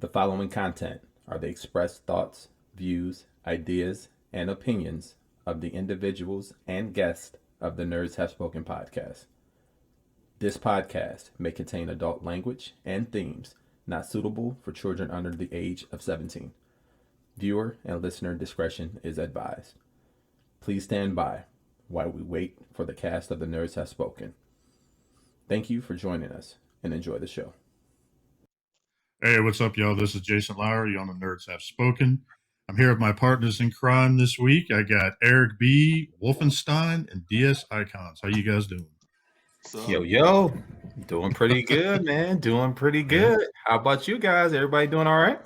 The following content are the expressed thoughts, views, ideas, and opinions of the individuals and guests of the Nerds Have Spoken podcast. This podcast may contain adult language and themes not suitable for children under the age of 17. Viewer and listener discretion is advised. Please stand by while we wait for the cast of the Nerds Have Spoken. Thank you for joining us and enjoy the show. Hey, what's up, y'all? This is Jason Lowry on the Nerds Have Spoken. I'm here with my partners in crime this week. I got Eric B., Wolfenstein, and DS Ikonz. How you guys doing? Yo, doing pretty good, man. Doing pretty good. How about you guys? Everybody doing all right?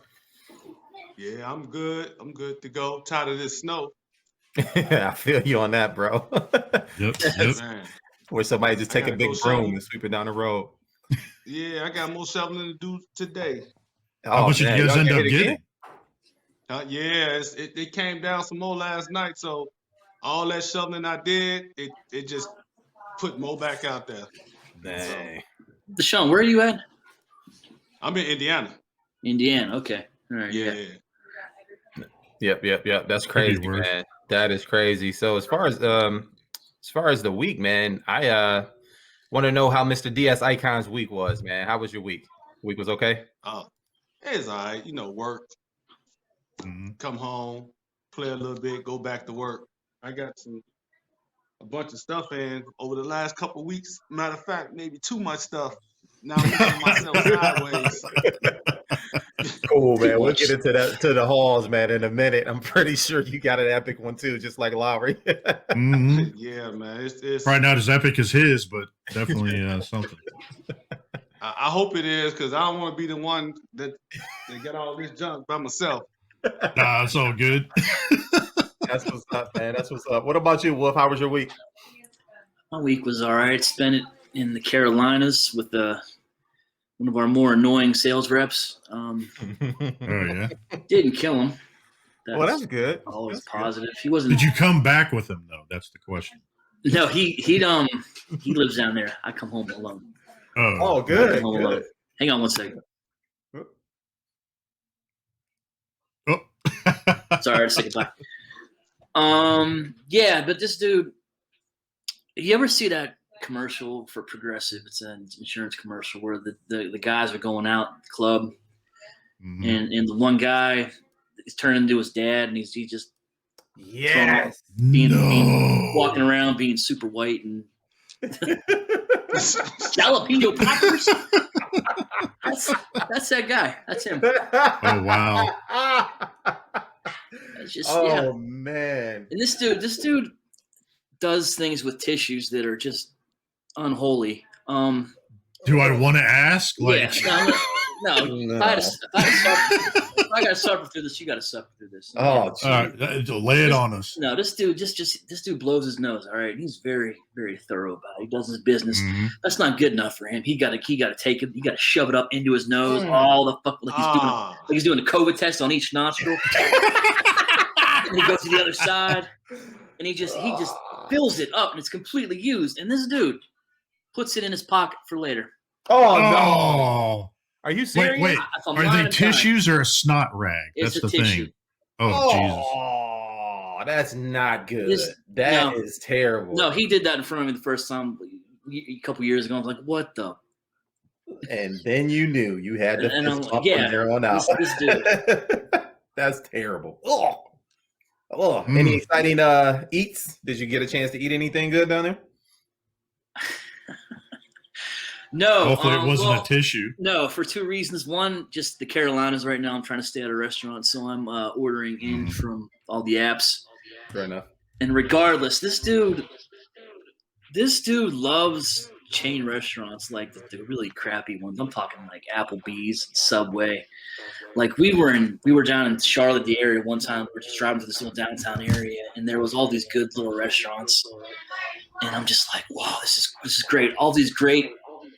Yeah, I'm good. I'm good to go. Tired of this snow. I feel you on that, bro. Yep. Man. Where somebody just take a big broom and sweep it down the road. Yeah, I got more shoveling to do today. How much did you guys end up getting? Yeah, it came down some more last night, so all that shoveling I did, it just put more back out there. Dang. Deshawn, where are you at? I'm in Indiana. Indiana, okay. All right. Yeah. Yep. That's crazy, man. That is crazy. So as far as the week, man, I want to know how Mr. DS Ikon's week was, man. How was your week? Week was okay? Oh, it's all right. Work, come home, play a little bit, go back to work. I got a bunch of stuff in over the last couple of weeks. Matter of fact, maybe too much stuff. Now I'm looking myself sideways. Cool, man. We'll get into the halls, man, in a minute. I'm pretty sure you got an epic one too, just like Lowry. Yeah, man. It's probably not as epic as his, but definitely something. I hope it is, because I don't want to be the one that got all this junk by myself. Nah, it's all good. That's what's up, man. That's what's up. What about you, Wolf? How was your week? My week was all right. Spent it in the Carolinas with one of our more annoying sales reps. Oh, yeah? Didn't kill him. That's good. Always That's positive. He wasn't. Did you come back with him, though? That's the question. No, he lives down there. I come home alone. Oh, good. Alone. Hang on one second. Oh. Sorry, I had to say goodbye. Yeah, but this dude, you ever see that commercial for Progressive? It's an insurance commercial where the guys are going out at the club, and the one guy is turning into his dad, and he just walking around being super white and jalapeno poppers. That's that guy. That's him. Oh, wow. Man. And this dude does things with tissues that are just unholy. Do I want to ask? No. If I gotta suffer through this, you gotta suffer through this. Oh, all right, lay it on us. No, this dude this dude blows his nose. All right, he's very, very thorough about it. He does his business. That's not good enough for him. He gotta take it. You gotta shove it up into his nose. All the fuck, like he's doing the COVID test on each nostril. And he goes to the other side, and he just fills it up, and it's completely used. And this dude puts it in his pocket for later. Oh no! Are you serious? Wait. Are they tissues or a snot rag? It's That's the tissue. thing. Oh, Jesus. Oh, that's not good. That is terrible. No, he did that in front of me the first time a couple years ago. I was like, what the? And then you knew you had to fist bump from there on out. This dude. That's terrible. Any exciting eats? Did you get a chance to eat anything good down there? No. Hopefully it wasn't a tissue. No, for two reasons. One, just the Carolinas right now. I'm trying to stay at a restaurant, so I'm ordering in from all the apps. Fair enough. And regardless, this dude loves chain restaurants, like the really crappy ones. I'm talking like Applebee's, Subway. Like we were down in Charlotte, the area one time. We're just driving to this little downtown area, and there was all these good little restaurants. And I'm just like, wow, this is great. All these great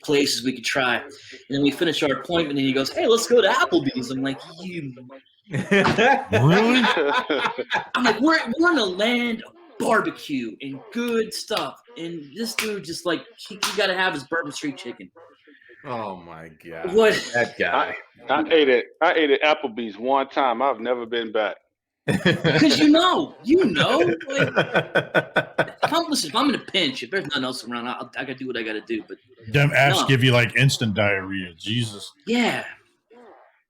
places we could try. And then we finish our appointment, and he goes, "Hey, let's go to Applebee's." I'm like, you really? I'm like, we're in a land of barbecue and good stuff, and this dude just like he got to have his Bourbon Street chicken. Oh my god. What? That guy. I ate at Applebee's one time. I've never been back. Because you know. Like, if I'm in a pinch, if there's nothing else around, I gotta do what I gotta do. But Them apps No. give you like instant diarrhea. Jesus. yeah,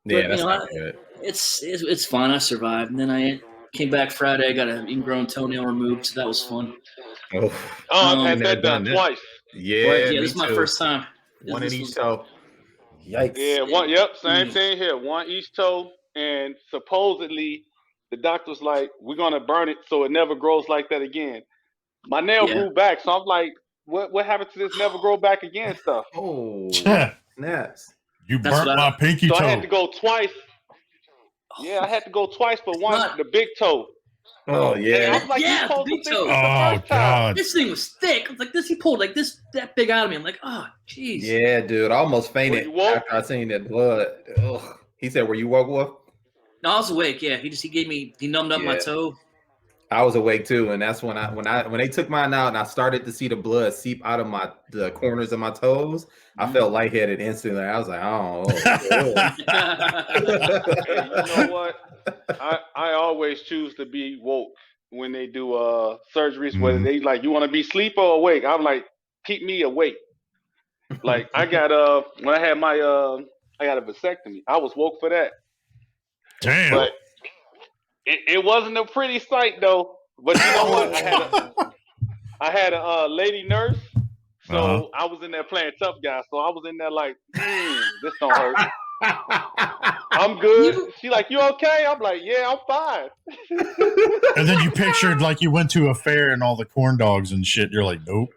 Yeah, that's you know, not good. it's fun. I survived, and then I came back Friday. I got an ingrown toenail removed, so that was fun. Oh, I've had never that done done that. twice. Yeah, But, me this is my too. first time. One in This each was- toe. Yikes. Yeah, same thing here. One each toe, and supposedly the doctor's like, we're gonna burn it so it never grows like that again. My nail Yeah. grew back, so I'm like, what happened to this never grow back again stuff? Oh, snaps. You That's burnt what my pinky So toe. I had to go twice. Yeah, I had to go twice for one, the big toe. Oh, And I yeah. was like, Yeah, you supposed the to big fix toe. it the Oh first time. God. This thing was thick. I was like this. He pulled like that big out of me. I'm like, oh, jeez. Yeah, dude. I almost Were fainted you woke? after I seen that blood. Ugh. He said, were you woke, Wolf? No, I was awake. Yeah, he numbed up my Yeah. toe. I was awake too, and that's when they took mine out and I started to see the blood seep out of the corners of my toes. I felt lightheaded instantly. I was like, oh. Hey, you know what? I always choose to be woke when they do surgeries, whether they like you want to be sleep or awake. I'm like, keep me awake. Like I got when I had my I got a vasectomy. I was woke for that. Damn. But it wasn't a pretty sight though. But you know what? I had a lady nurse, so I was in there playing tough guy. So I was in there like, this don't hurt. I'm good. She like, you okay? I'm like, yeah, I'm fine. And then you pictured like you went to a fair and all the corn dogs and shit. You're like, nope.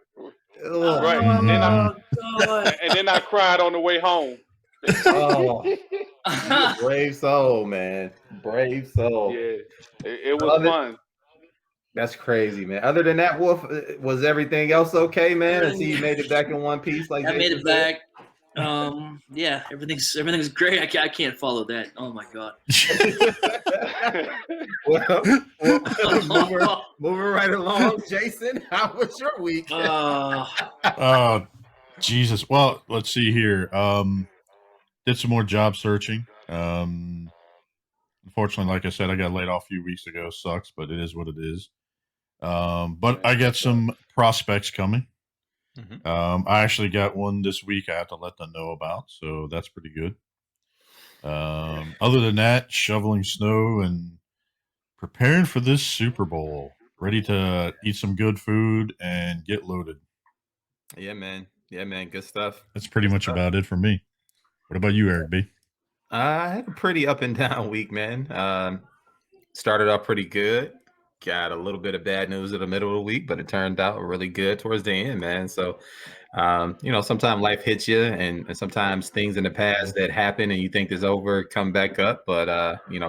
Right. God. And then I cried on the way home. Oh, brave soul, man. Brave soul. Yeah, it was fun. That's crazy, man. Other than that, Wolf, was everything else okay, man? I see you made it back in one piece. Like I made Jason it back. Yeah, everything's great. I can't follow that. Oh my god. Well, moving right along, Jason. How was your week? Oh, Jesus. Well, let's see here. Did some more job searching. Unfortunately, like I said, I got laid off a few weeks ago. Sucks, but it is what it is. But I got some prospects coming. I actually got one this week I have to let them know about, so that's pretty good. Other than that, shoveling snow and preparing for this Super Bowl. Ready to eat some good food and get loaded. Yeah, man. Yeah, man. Good stuff. That's pretty much about it for me. What about you, Eric B? I had a pretty up and down week, man. Started off pretty good. Got a little bit of bad news in the middle of the week, but it turned out really good towards the end, man. So, sometimes life hits you, and sometimes things in the past that happen and you think is over come back up. But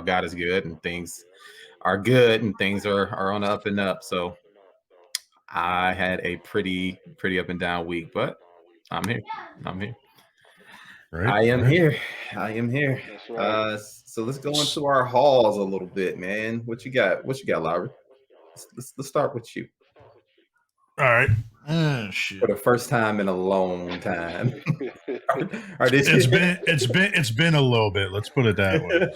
God is good, and things are good, and things are on the up and up. So, I had a pretty up and down week, but I'm here. Right, I am right. here. I am here. That's right. So let's go into our hauls a little bit, man. What you got, Lowry? Let's start with you. All right. Shit. For the first time in a long time. It's It's been a little bit. Let's put it that way.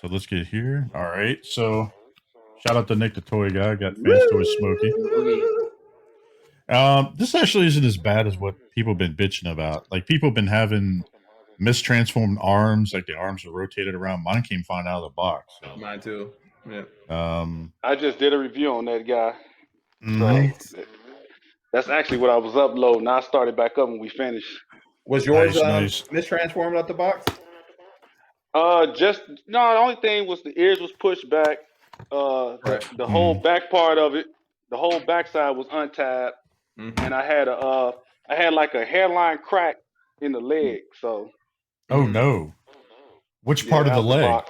So let's get here. All right. So shout out to Nick the Toy Guy. Got Fans Toy Smokey. This actually isn't as bad as what people have been bitching about. Like people have been having mistransformed arms, like the arms are rotated around. Mine came fine out of the box. So. Mine too. Yeah. I just did a review on that guy. Nice. So that's actually what I was uploading. I started back up when we finished. Was yours Nice. mistransformed out the box? The only thing was the ears was pushed back. The whole back part of it, the whole backside was untabbed, and I had like a hairline crack in the leg. So. Oh no! Which part of the leg?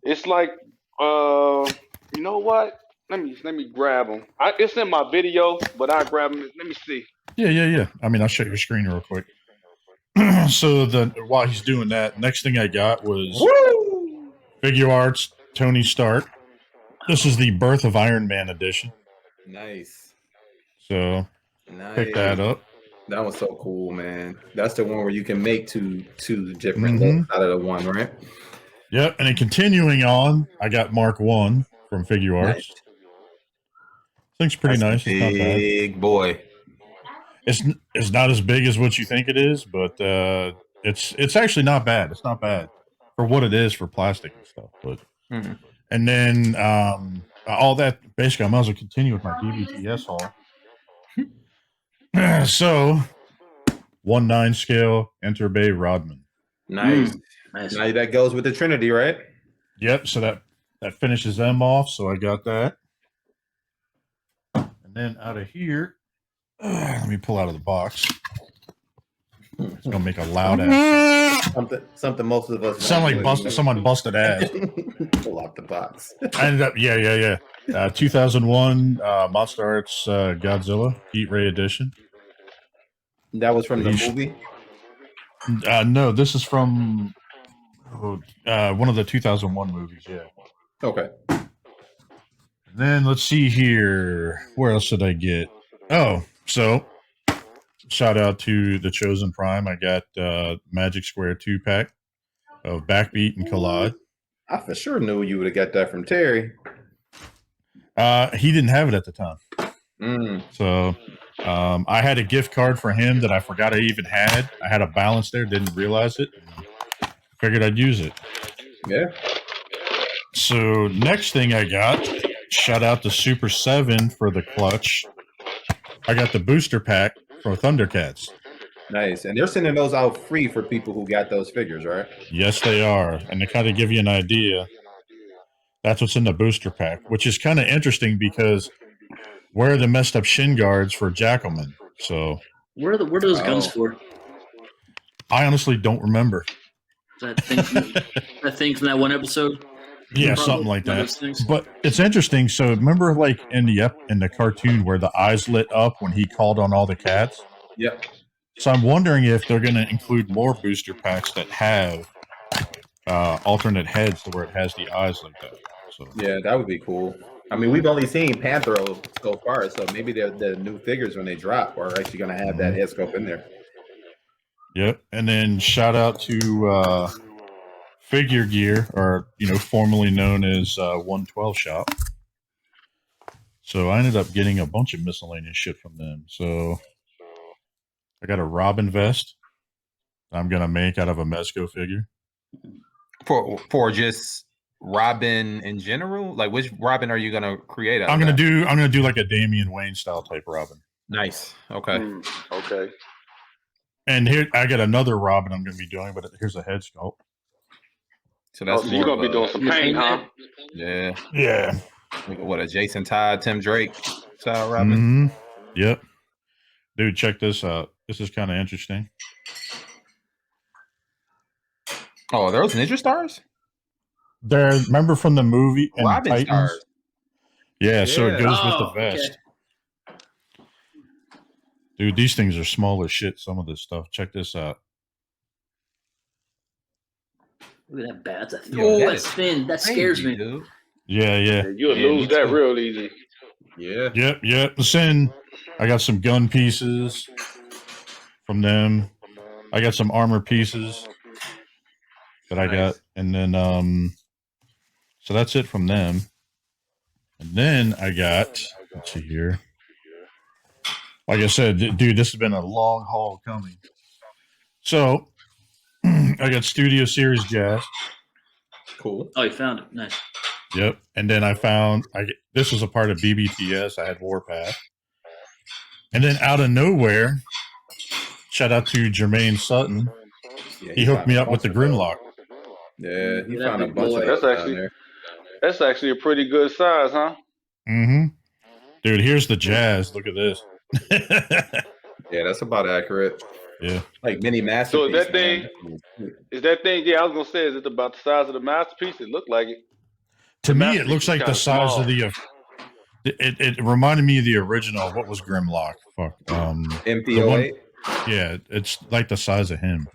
It's like, you know what? Let me grab them. It's in my video, but I grab them. Let me see. Yeah. I mean, I'll show your screen real quick. So while he's doing that, next thing I got was Figure Arts Tony Stark. This is the Birth of Iron Man edition. Nice. So pick that up. That was so cool, man. That's the one where you can make two different looks out of the one, right? Yep. And then continuing on, I got Mark 1 from Figure Arts. Nice. Thing's pretty That's nice. It's not bad. big boy. It's not as big as what you think it is, but it's actually not bad. It's not bad for what it is for plastic and stuff. But and then all that basically, I might as well continue with my BBTS haul. So 1/9 scale Enter Bay Rodman. Nice. Nice. Now that goes with the Trinity, right? Yep. So that finishes them off. So I got that. And then out of here, let me pull out of the box. It's gonna make a loud ass. Something most of us Sound like someone busted ass. Pull out the box. I ended up, yeah. 2001 Monster Arts Godzilla Heat Ray Edition. That was from the movie? No, this is from one of the 2001 movies, yeah. Okay. Then let's see here. Where else did I get? Oh, so shout out to the Chosen Prime. I got Magic Square 2-pack of Backbeat and Collide. I for sure knew you would have got that from Terry. He didn't have it at the time. So I had a gift card for him that I forgot I even had. I had a balance there, didn't realize it. Figured I'd use it. Yeah. So next thing I got, shout out to Super 7 for the clutch. I got the booster pack for Thundercats. Nice. And they're sending those out free for people who got those figures, right? Yes, they are. And to kind of give you an idea, that's what's in the booster pack, which is kind of interesting because where are the messed up shin guards for Jackalman? So where are those guns for? I honestly don't remember. That thing from that one episode? Yeah, something like that. But it's interesting. So remember, like in the cartoon where the eyes lit up when he called on all the cats? Yep. So I'm wondering if they're going to include more booster packs that have alternate heads to where it has the eyes like that. So yeah, that would be cool. I mean, we've only seen Panthro so far, so maybe the new figures when they drop are actually going to have that head sculpt in there. Yep. And then shout out to Figure Gear, or formerly known as 112 Shop. So I ended up getting a bunch of miscellaneous shit from them. So I got a Robin vest I'm gonna make out of a Mezco figure. For just Robin in general? Like which Robin are you gonna create? I'm gonna do like a Damian Wayne style type Robin. Nice. Okay. Okay. And here I got another Robin I'm gonna be doing, but here's a head sculpt. So that's you're gonna be doing some paint, huh? Yeah. Yeah. What, a Jason Todd, Tim Drake style Robin? Mm-hmm. Yep. Dude, check this out. This is kind of interesting. Oh, are those Ninja Stars? They're, remember from the movie and Robin Titans? Stars. Yeah, so it goes with the Okay. vest. Dude, these things are small as shit, some of this stuff. Check this out. Look at that bat. That's Yo, thin. That scares me. Dude. Yeah. You'll lose that real easy. Yeah. Yep. Then I got some gun pieces from them. I got some armor pieces that I got. And then, so that's it from them. And then I got, let's see here. Like I said, dude, this has been a long haul coming. So I got Studio Series Jazz. Cool. Oh, you found it. Nice. Yep. And then I found, this was a part of BBTS. I had Warpath. And then out of nowhere, shout out to Jermaine Sutton. Yeah, He hooked me up with the Grimlock. Yeah, he That found a big bunch boy. of That's those actually- down there. That's actually a pretty good size, huh? Mm-hmm. Dude, here's the Jazz. Look at this. Yeah, that's about accurate. Yeah. Like mini masterpiece. So is that thing? Is that thing? Yeah, I was gonna say, is it about the size of the masterpiece? It looked like it. To The me, it masterpiece looks is like the kinda size small. of the. It reminded me of the original. What was Grimlock? Fuck. MP48. Yeah, it's like the size of him.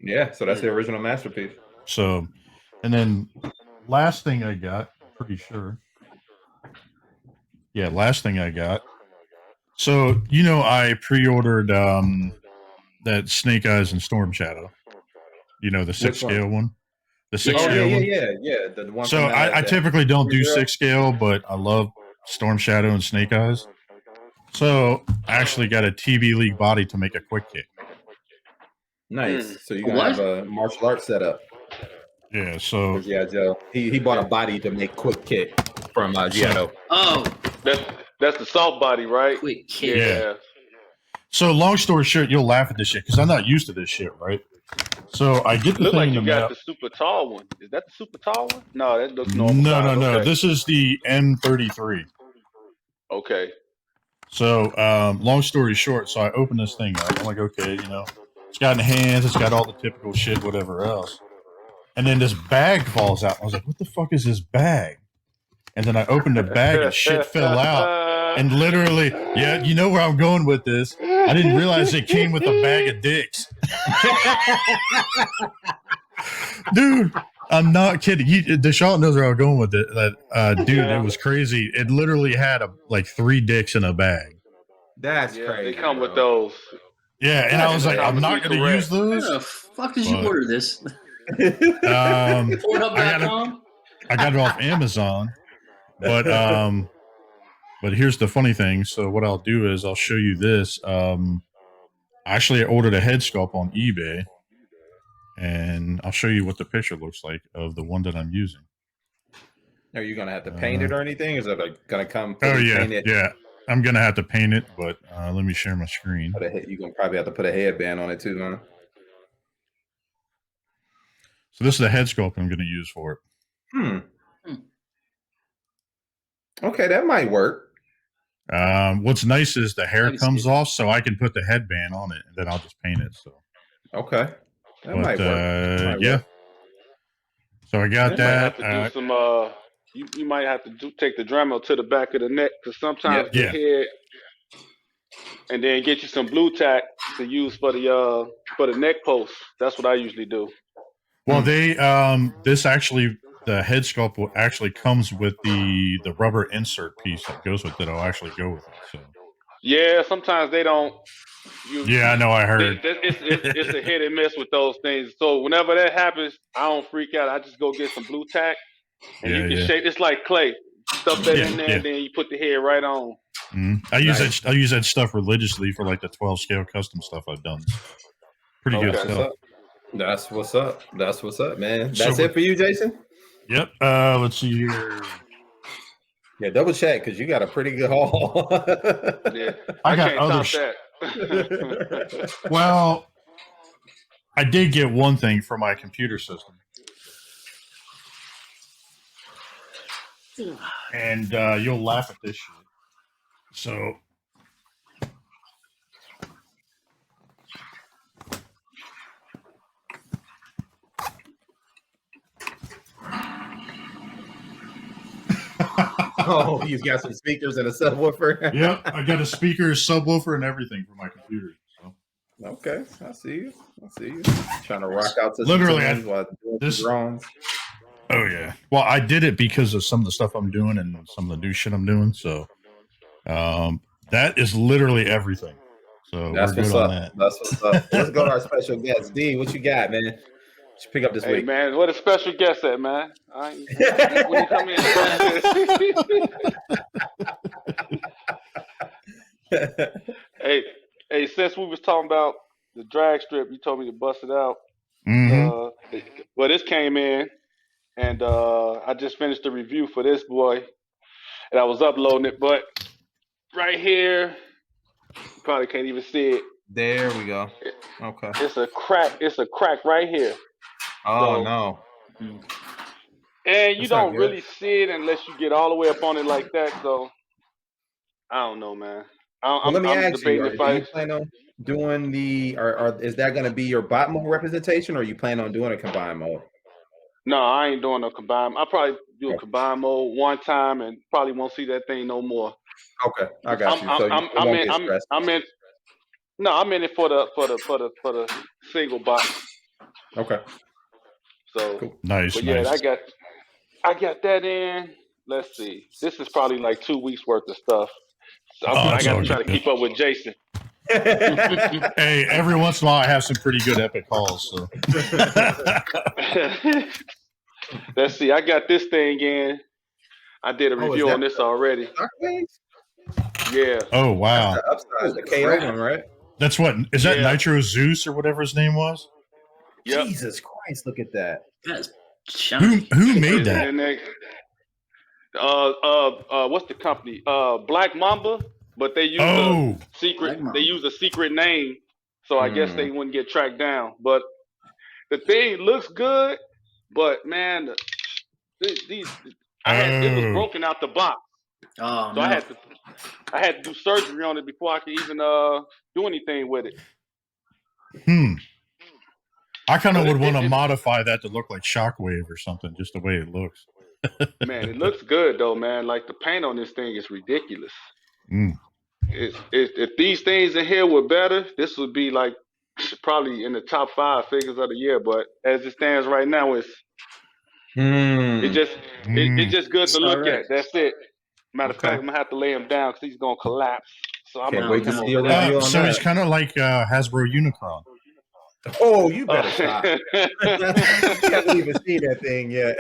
Yeah, so that's the original masterpiece. So, and then last thing I got, pretty sure. Yeah, last thing I got So I pre-ordered that Snake Eyes and Storm Shadow. The 6-scale one. The 6-scale one. Yeah. The one. So I typically don't do 6-scale, but I love Storm Shadow and Snake Eyes. So I actually got a TV League body to make a quick kick. Nice. So you're gonna have a martial arts setup. Yeah. So Joe. He bought a body to make quick kick from Giotto. Oh, that's the soft body, right? Quick kick. Yeah. So long story short, you'll laugh at this shit because I'm not used to this shit, right? So I get the Look thing like in the you got mail. the super tall one. Is that the super tall one? No, that looks normal. No. Okay. This is the M33. Okay. So long story short, so I open this thing up. I'm like, okay, it's got hands, it's got all the typical shit, whatever else. And then this bag falls out. I was like, what the fuck is this bag? And then I opened the bag and shit fell out. And literally, you know where I'm going with this. I didn't realize it came with a bag of dicks. Dude, I'm not kidding. Deshawn knows where I'm going with it. Dude, it was crazy. It literally had 3 dicks in a bag. That's crazy. They come with those. Yeah, and I was like, I'm not going to use those. How the fuck did you order this? Pornhub.com? I got it off Amazon. But here's the funny thing. So what I'll do is I'll show you this. Actually, I ordered a head sculpt on eBay, and I'll show you what the picture looks like of the one that I'm using. Are you gonna have to paint it or anything? Is it gonna come? Oh yeah, painted? yeah. I'm gonna have to paint it, but let me share my screen. You're gonna probably have to put a headband on it too, huh? So this is the head sculpt I'm gonna use for it. Okay, that might work. What's nice is the hair comes off, so I can put the headband on it, and then I'll just paint it. So okay, that might work. Yeah. So I got that. Might have to do some. You might have to take the Dremel to the back of the neck because sometimes the head, and then get you some blue tack to use for the neck post. That's what I usually do. Well, this actually. The head sculpt actually comes with the rubber insert piece that goes with it. I'll actually go with it. So. Yeah, sometimes they don't. I know. I heard. It's a hit and miss with those things. So whenever that happens, I don't freak out. I just go get some blue tack, and you can shake. It's like clay. Stuff that in there, and then you put the head right on. Mm-hmm. I use that stuff religiously for like the 12 scale custom stuff I've done. Pretty good stuff. That's what's up. That's what's up, man. That's it for you, Jason. Yep. Let's see here. Yeah, double check because you got a pretty good haul. Yeah, I got other that. Well, I did get one thing for my computer system, and you'll laugh at this shit. So. Oh, he's got some speakers and a subwoofer. Yep, I got a speaker, subwoofer, and everything for my computer. So. Okay, I see you. Trying to rock out to literally this drones. Oh yeah. Well, I did it because of some of the stuff I'm doing and some of the new shit I'm doing. So, that is literally everything. So that's we're what's good up. on that. That's what's up. Let's go to our special guest, D. What you got, man? What you pick up this week? Hey man, what a special guest at, man. When you come in. Hey, since we was talking about the drag strip, you told me to bust it out. Mm-hmm. Well, this came in, and I just finished the review for this boy, and I was uploading it, but right here, you probably can't even see it. There we go. Okay. It's a crack. It's a crack right here. Oh, no. And you don't really see it unless you get all the way up on it like that. So, I don't know, man. Let me ask you, do you plan on doing is that going to be your bot mode representation, or are you plan on doing a combined mode? No, I ain't doing no combined. I'll probably do a combined mode one time and probably won't see that thing no more. Okay, I got you. So I'm in it for the single bot. Okay. So cool. Nice. Yeah, I got that in. Let's see. This is probably like 2 weeks worth of stuff. I got to try to keep up with Jason. Hey, every once in a while I have some pretty good epic hauls. So. Let's see. I got this thing in. I did a review on this already. Yeah. Oh wow. That's the KO one, right? That's what is that Nitro Zeus or whatever his name was? Yep. Jesus Christ! Look at that. That's shiny. Who made that? What's the company? Black Mamba, but they use a secret. They use a secret name, so I guess they wouldn't get tracked down. But the thing looks good, but man, it was broken out the box. Oh, so no. I had to do surgery on it before I could even do anything with it. I kind of would want to modify that to look like Shockwave or something, just the way it looks. Man, it looks good though, man. Like the paint on this thing is ridiculous. If these things in here were better, this would be like probably in the top 5 figures of the year. But as it stands right now, it's just good to look at. That's it. Matter of fact, I'm gonna have to lay him down because he's gonna collapse. So I'm Can't wait to see your review on so that. he's kind of like Hasbro Unicron. Oh, you better stop! I haven't even seen that thing yet.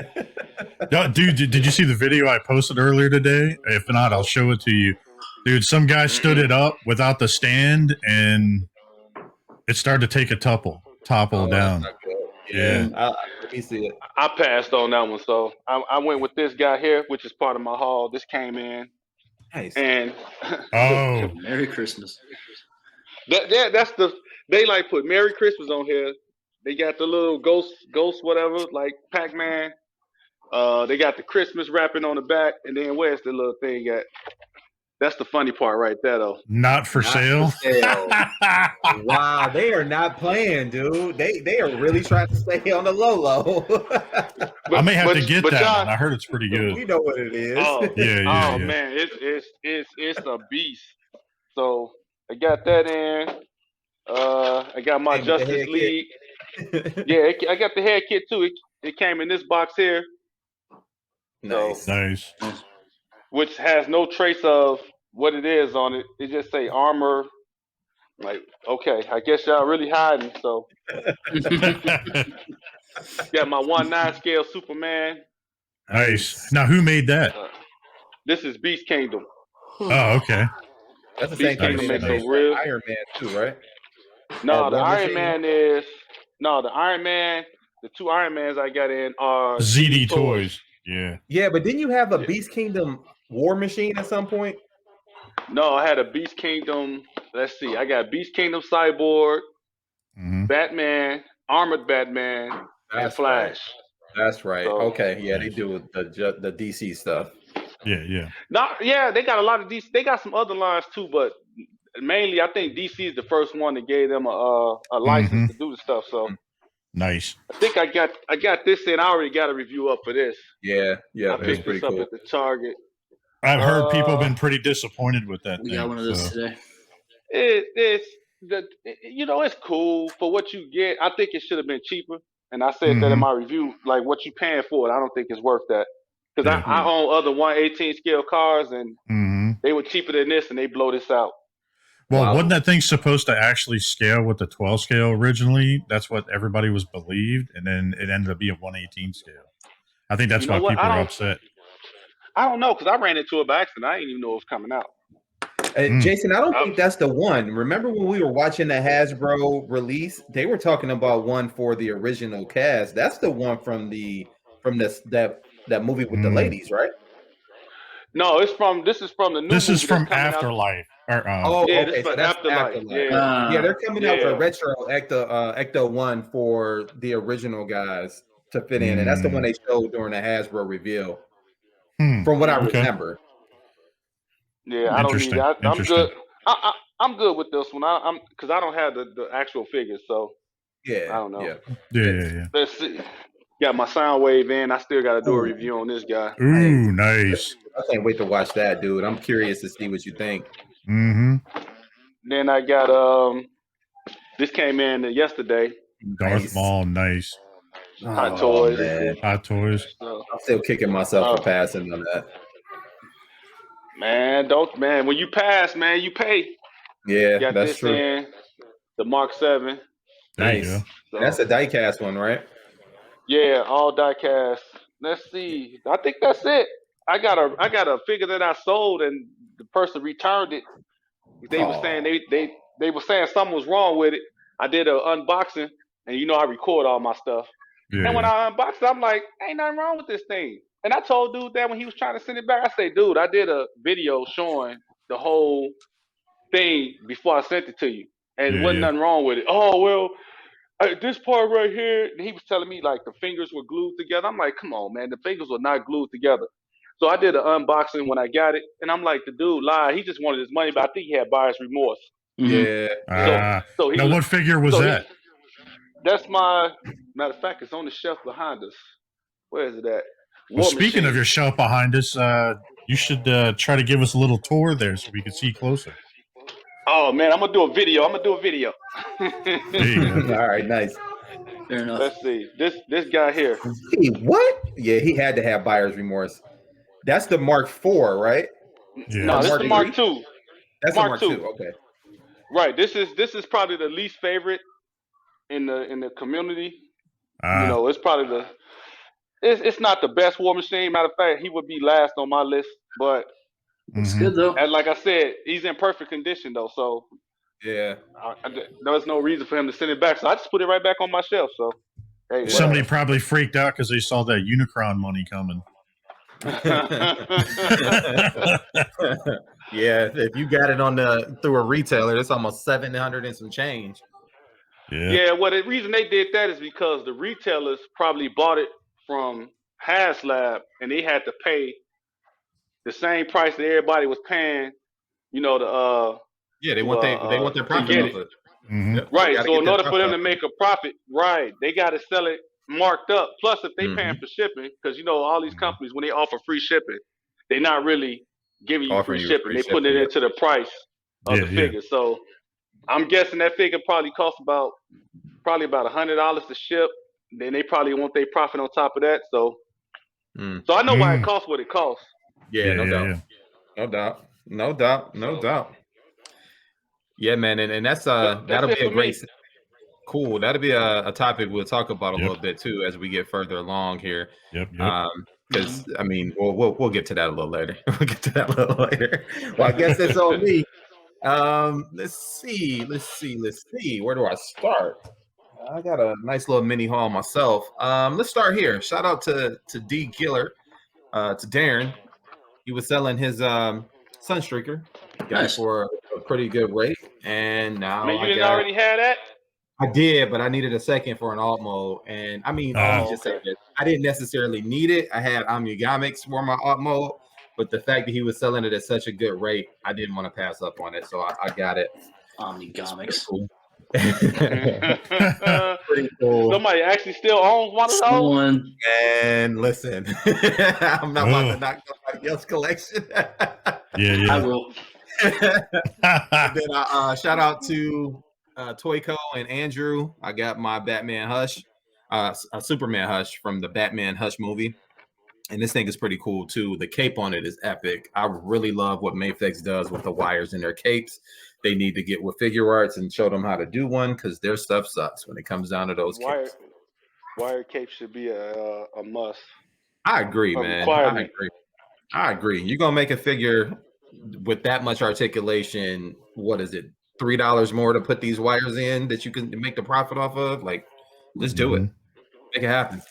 Dude, did you see the video I posted earlier today? If not, I'll show it to you. Dude, some guy stood it up without the stand, and it started to take a topple down. Yeah. Let me see it. I passed on that one, so I went with this guy here, which is part of my haul. This came in. Nice. And Merry Christmas. They like put Merry Christmas on here. They got the little ghost whatever, like Pac-Man. They got the Christmas wrapping on the back, and then where's the little thing at? That's the funny part right there, though. Not for sale. Wow, they are not playing, dude. They are really trying to stay on the low. I may have to get that one. I heard it's pretty good. We know what it is. Yeah. Man, it's a beast. So I got that in. I got my Justice League. I got the hair kit too. It came in this box here. Nice. Which has no trace of what it is on it. It just say armor. Like, okay, I guess y'all really hiding. So got my 1/9 scale Superman. Nice. Now, who made that? This is Beast Kingdom. Oh, okay. That's the Beast same Kingdom thing. makes a real Iron Man too, right? No, the Iron Man. The 2 Iron Mans I got in are ZD Toys. Yeah, but didn't you have a Beast Kingdom War Machine at some point? No, I had a Beast Kingdom. Let's see. I got Beast Kingdom Cyborg, Batman, Armored Batman, and Flash. Right. That's right. So, okay, yeah, they do the DC stuff. Yeah. They got a lot of DC. They got some other lines too, but mainly I think DC is the first one that gave them a license to do the stuff. So. Nice. I think I got this in. I already got a review up for this. Yeah. I picked this up at the Target. I've heard people have been pretty disappointed with that. We got one of those today. It's cool for what you get. I think it should have been cheaper, and I said that in my review. Like what you paying for it, I don't think it's worth that. Because I own other 1/18 scale cars, and they were cheaper than this, and they blow this out. Well, wasn't that thing supposed to actually scale with the 12 scale originally? That's what everybody was believed, and then it ended up being 1/18 scale. I think that's why people are upset. I don't know, because I ran into it by accident. I didn't even know it was coming out. Jason, I don't think that's the one. Remember when we were watching the Hasbro release? They were talking about one for the original cast. That's the one from that movie with the ladies, right? No, this is from the new. This is from Afterlife. Okay, this is from Afterlife. Yeah, they're coming out with a retro Ecto 1 for the original guys to fit in, and that's the one they showed during the Hasbro reveal. From what I remember. Yeah, I don't need that. I'm good. I'm good with this one. I'm because I don't have the actual figures, so I don't know. Yeah. Let's see. Got my sound wave in. I still got to do a review on this guy. Ooh, nice. I can't wait to watch that, dude. I'm curious to see what you think. Then I got this came in yesterday. Darth Maul, nice. Hot Toys. Man. Hot Toys. I'm still kicking myself for passing on that. Man, don't man. When you pass, man, you pay. Yeah, Got that's this true. in the Mark 7. Nice. So, That's a diecast one, right? yeah, all die cast. Let's see. I think that's it. I got a figure that I sold and the person returned it. They were saying they were saying something was wrong with it. I did an unboxing and you know I record all my stuff. Yeah. And when I unboxed it, I'm like, ain't nothing wrong with this thing. And I told dude that when he was trying to send it back, I said, dude, I did a video showing the whole thing before I sent it to you. And wasn't nothing wrong with it. Oh, well, this part right here, he was telling me like the fingers were glued together. I'm like, come on, man, the fingers were not glued together. So I did an unboxing when I got it, and I'm like, the dude lied. He just wanted his money, but I think he had buyer's remorse. Yeah. So now, what figure was that? That's my matter of fact. It's on the shelf behind us. Where is it at? Well, speaking of your shelf behind us, you should try to give us a little tour there so we can see closer. Oh man, I'm gonna do a video. All right, nice. Fair enough. Let's see. This guy here. Hey, what? Yeah, he had to have buyer's remorse. That's the Mark IV, right? Yeah. No, this is the Mark II. That's Mark the II. Mark II. Okay. Right. This is probably the least favorite in the community. You know, it's probably it's not the best war machine. Matter of fact, he would be last on my list. But it's good though. And like I said, he's in perfect condition though. So yeah, there's no reason for him to send it back. So I just put it right back on my shelf. So hey, somebody probably freaked out because they saw that Unicron money coming. Yeah, if you got it through a retailer, it's almost 700 and some change. Yeah. Well, the reason they did that is because the retailers probably bought it from HasLab and they had to pay the same price that everybody was paying. You know they want their profit off it. Mm-hmm. Right. So in order for them to make a profit, right, they got to sell it marked up. Plus, if they paying for shipping, because you know all these companies when they offer free shipping, they're not really giving you free shipping. They putting it into the price of the figure. So I'm guessing that figure probably costs about $100 to ship. Then they probably want their profit on top of that. So, so I know why it costs what it costs. Yeah, no doubt. Yeah, man, and that's that'll be a great. Cool. That'll be a topic we'll talk about a little bit too as we get further along here. Because I mean, we'll get to that a little later. Well, I guess it's on me. Let's see. Where do I start? I got a nice little mini haul myself. Let's start here. Shout out to D Killer, to Darren. He was selling his Sunstreaker, got it for a pretty good rate, and now you didn't already have that. I did, but I needed a second for an alt mode. And I mean, I didn't necessarily need it. I had Omnigamics for my alt mode, but the fact that he was selling it at such a good rate, I didn't want to pass up on it. So I got it. Omnigamics. Pretty cool. Somebody actually still owns one of those. And listen, I'm not about to knock somebody else's collection. I will. Then shout out to Toyco and Andrew. I got my Batman Hush, a Superman Hush from the Batman Hush movie. And this thing is pretty cool too. The cape on it is epic. I really love what Mafex does with the wires in their capes. They need to get with Figure Arts and show them how to do one because their stuff sucks when it comes down to those capes. Wire cape should be a must. I agree, man. I agree. You're gonna make a figure with that much articulation. What is it? $3 more to put these wires in that you can make the profit off of? Like, let's do it. Make it happen.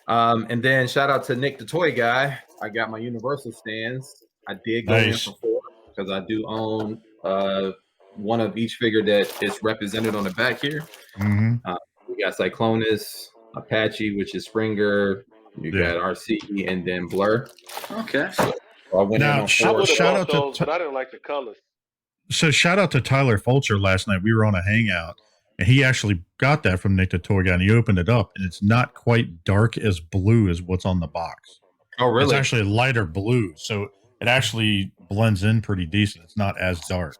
And then shout out to Nick the Toy Guy. I got my Universal stands. I did go in for 4 because I do own one of each figure that is represented on the back here. We got Cyclonus, Apache, which is Springer. You got RC, and then Blur. Okay. So I went in on 4. Shout out those, but I didn't like the colors. So shout out to Tyler Fulcher last night. We were on a hangout, and he actually got that from Nick the Toy Guy, and he opened it up, and it's not quite dark as blue as what's on the box. Oh, really? It's actually lighter blue, so it actually blends in pretty decent. It's not as dark.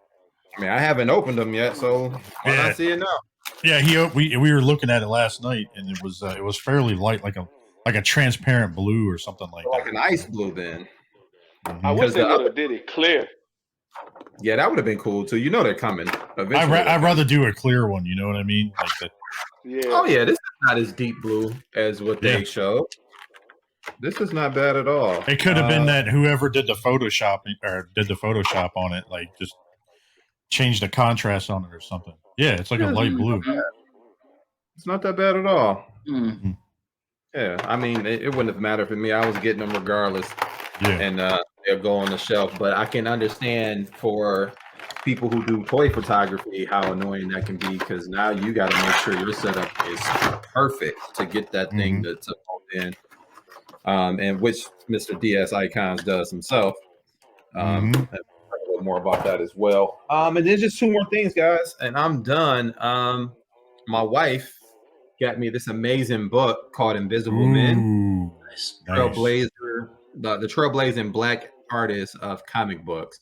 I mean, I haven't opened them yet, so why not see it now? Yeah, we were looking at it last night, and it was fairly light, like a transparent blue or something like that. Like an ice blue, then. I wish they would have did it clear. Yeah, that would have been cool too. You know they're coming eventually. I'd rather do a clear one. You know what I mean? Like that. Yeah. Oh yeah, this is not as deep blue as what they showed. This is not bad at all. It could have been that whoever did the Photoshop on it, like just changed the contrast on it or something. Yeah, it's like a light blue. It's not that bad at all. Mm-hmm. Yeah, I mean, it wouldn't have mattered for me. I was getting them regardless. Yeah. And they'll go on the shelf. But I can understand for people who do toy photography how annoying that can be, because now you got to make sure your setup is perfect to get that thing to hold in. And which Mr. DS Ikonz does himself. A little more about that as well. And then just two more things, guys, and I'm done. My wife got me this amazing book called Invisible Men. Trailblazer, the trailblazing Black artist of comic books.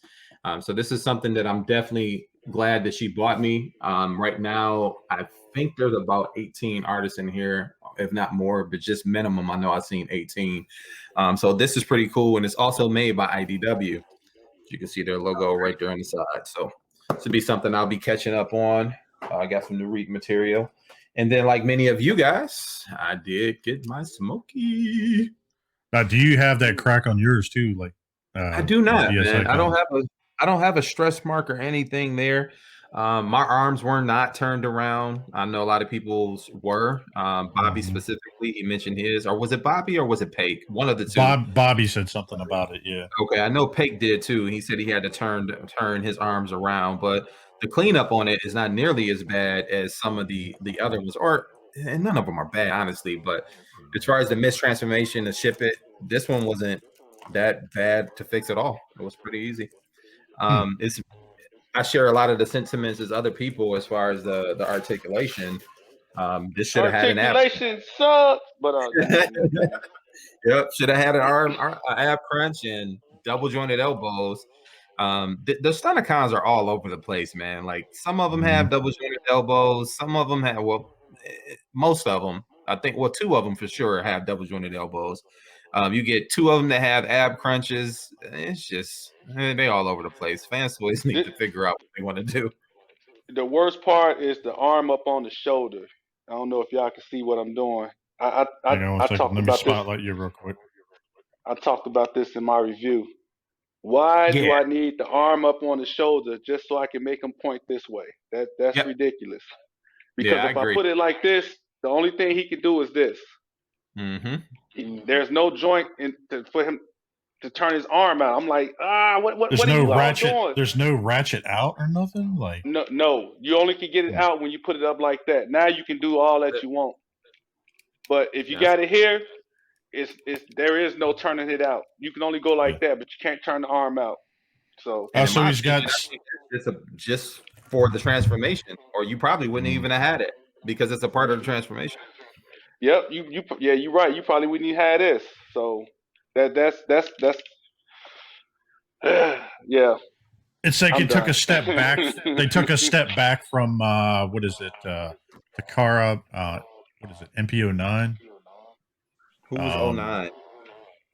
So this is something that I'm definitely glad that she bought me. Right now, I think there's about 18 artists in here, if not more, but just minimum. I know I've seen 18. So this is pretty cool, and it's also made by IDW. You can see their logo right there on the side. So this will be something I'll be catching up on. I got some new read material. And then, like many of you guys, I did get my Smokey. Now, do you have that crack on yours too? Like, I do not, man. I don't have a stress mark or anything there. My arms were not turned around. I know a lot of people's were. Bobby specifically, he mentioned his. Or was it Bobby or was it Pake? One of the two. Bobby said something about it, yeah. Okay, I know Pake did too. He said he had to turn his arms around, but the cleanup on it is not nearly as bad as some of the other ones, and none of them are bad, honestly. But as far as the mistransformation to ship it, this one wasn't that bad to fix at all. It was pretty easy. I share a lot of the sentiments as other people as far as the articulation. This should have had an ab. Articulation sucks, but yep, should have had an ab crunch and double jointed elbows. The Stunticons are all over the place, man. Like some of them have double jointed elbows, some of them have most of them. I think two of them for sure have double jointed elbows. You get two of them that have ab crunches. It's just they all over the place. Fans always need to figure out what they want to do. The worst part is the arm up on the shoulder. I don't know if y'all can see what I'm doing. I talked about spotlight you real quick. I talked about this in my review. Why do I need the arm up on the shoulder just so I can make them point this way? That's ridiculous. Because if I put it like this, the only thing he can do is this. There's no joint for him to turn his arm out. I'm like, what there's are no you ratchet. doing? There's no ratchet out or nothing. Like no, you only can get it out when you put it up like that. Now you can do all that you want. But if you got it here, there is no turning it out. You can only go like that, but you can't turn the arm out. So so he's got it's just for the transformation, or you probably wouldn't even have had it because it's a part of the transformation. Yep, you're right. You probably wouldn't even have this. So that's yeah. It's like it took a step back. They took a step back from what is it? Takara. What is it? MP09. Who was 09?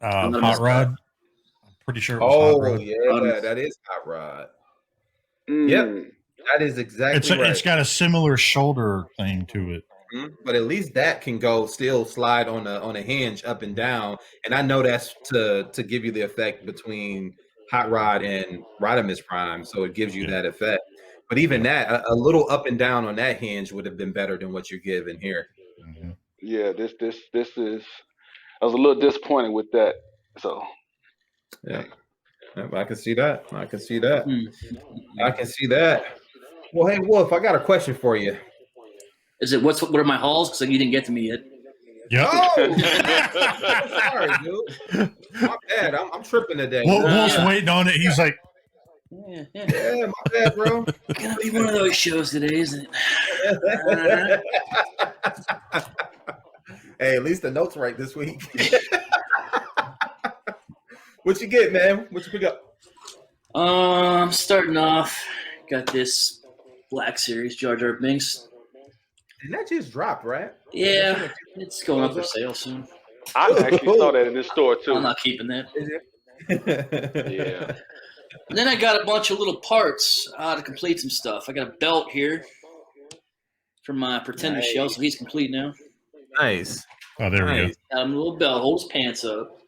Hot Rod. I'm pretty sure it was Hot Rod. Yeah, that is Hot Rod. Yep, that is exactly right. It's got a similar shoulder thing to it. But at least that can still slide on a hinge up and down, and I know that's to give you the effect between Hot Rod and Rodimus Prime, so it gives you that effect. But even that, a little up and down on that hinge would have been better than what you're giving here. Yeah, this is. I was a little disappointed with that. So yeah, I can see that. I can see that. I can see that. Well, hey Wolf, I got a question for you. Is it what are my hauls? Because you didn't get to me yet. Yep. Oh, sorry, dude. My bad. I'm tripping today. Wolf's waiting on it. He's like, yeah, my bad, bro. It's gonna be one of those shows today, isn't it? Hey, at least the notes right this week. What you get, man? What you pick up? Starting off, got this Black Series Jar Jar Binks. And that just dropped, right? Yeah, it's going up for sale soon. I actually saw that in this store too. I'm not keeping that. Yeah. And then I got a bunch of little parts to complete some stuff. I got a belt here for my pretender shell, so he's complete now. Nice. Oh, there we go. Got him a little belt, hold his pants up.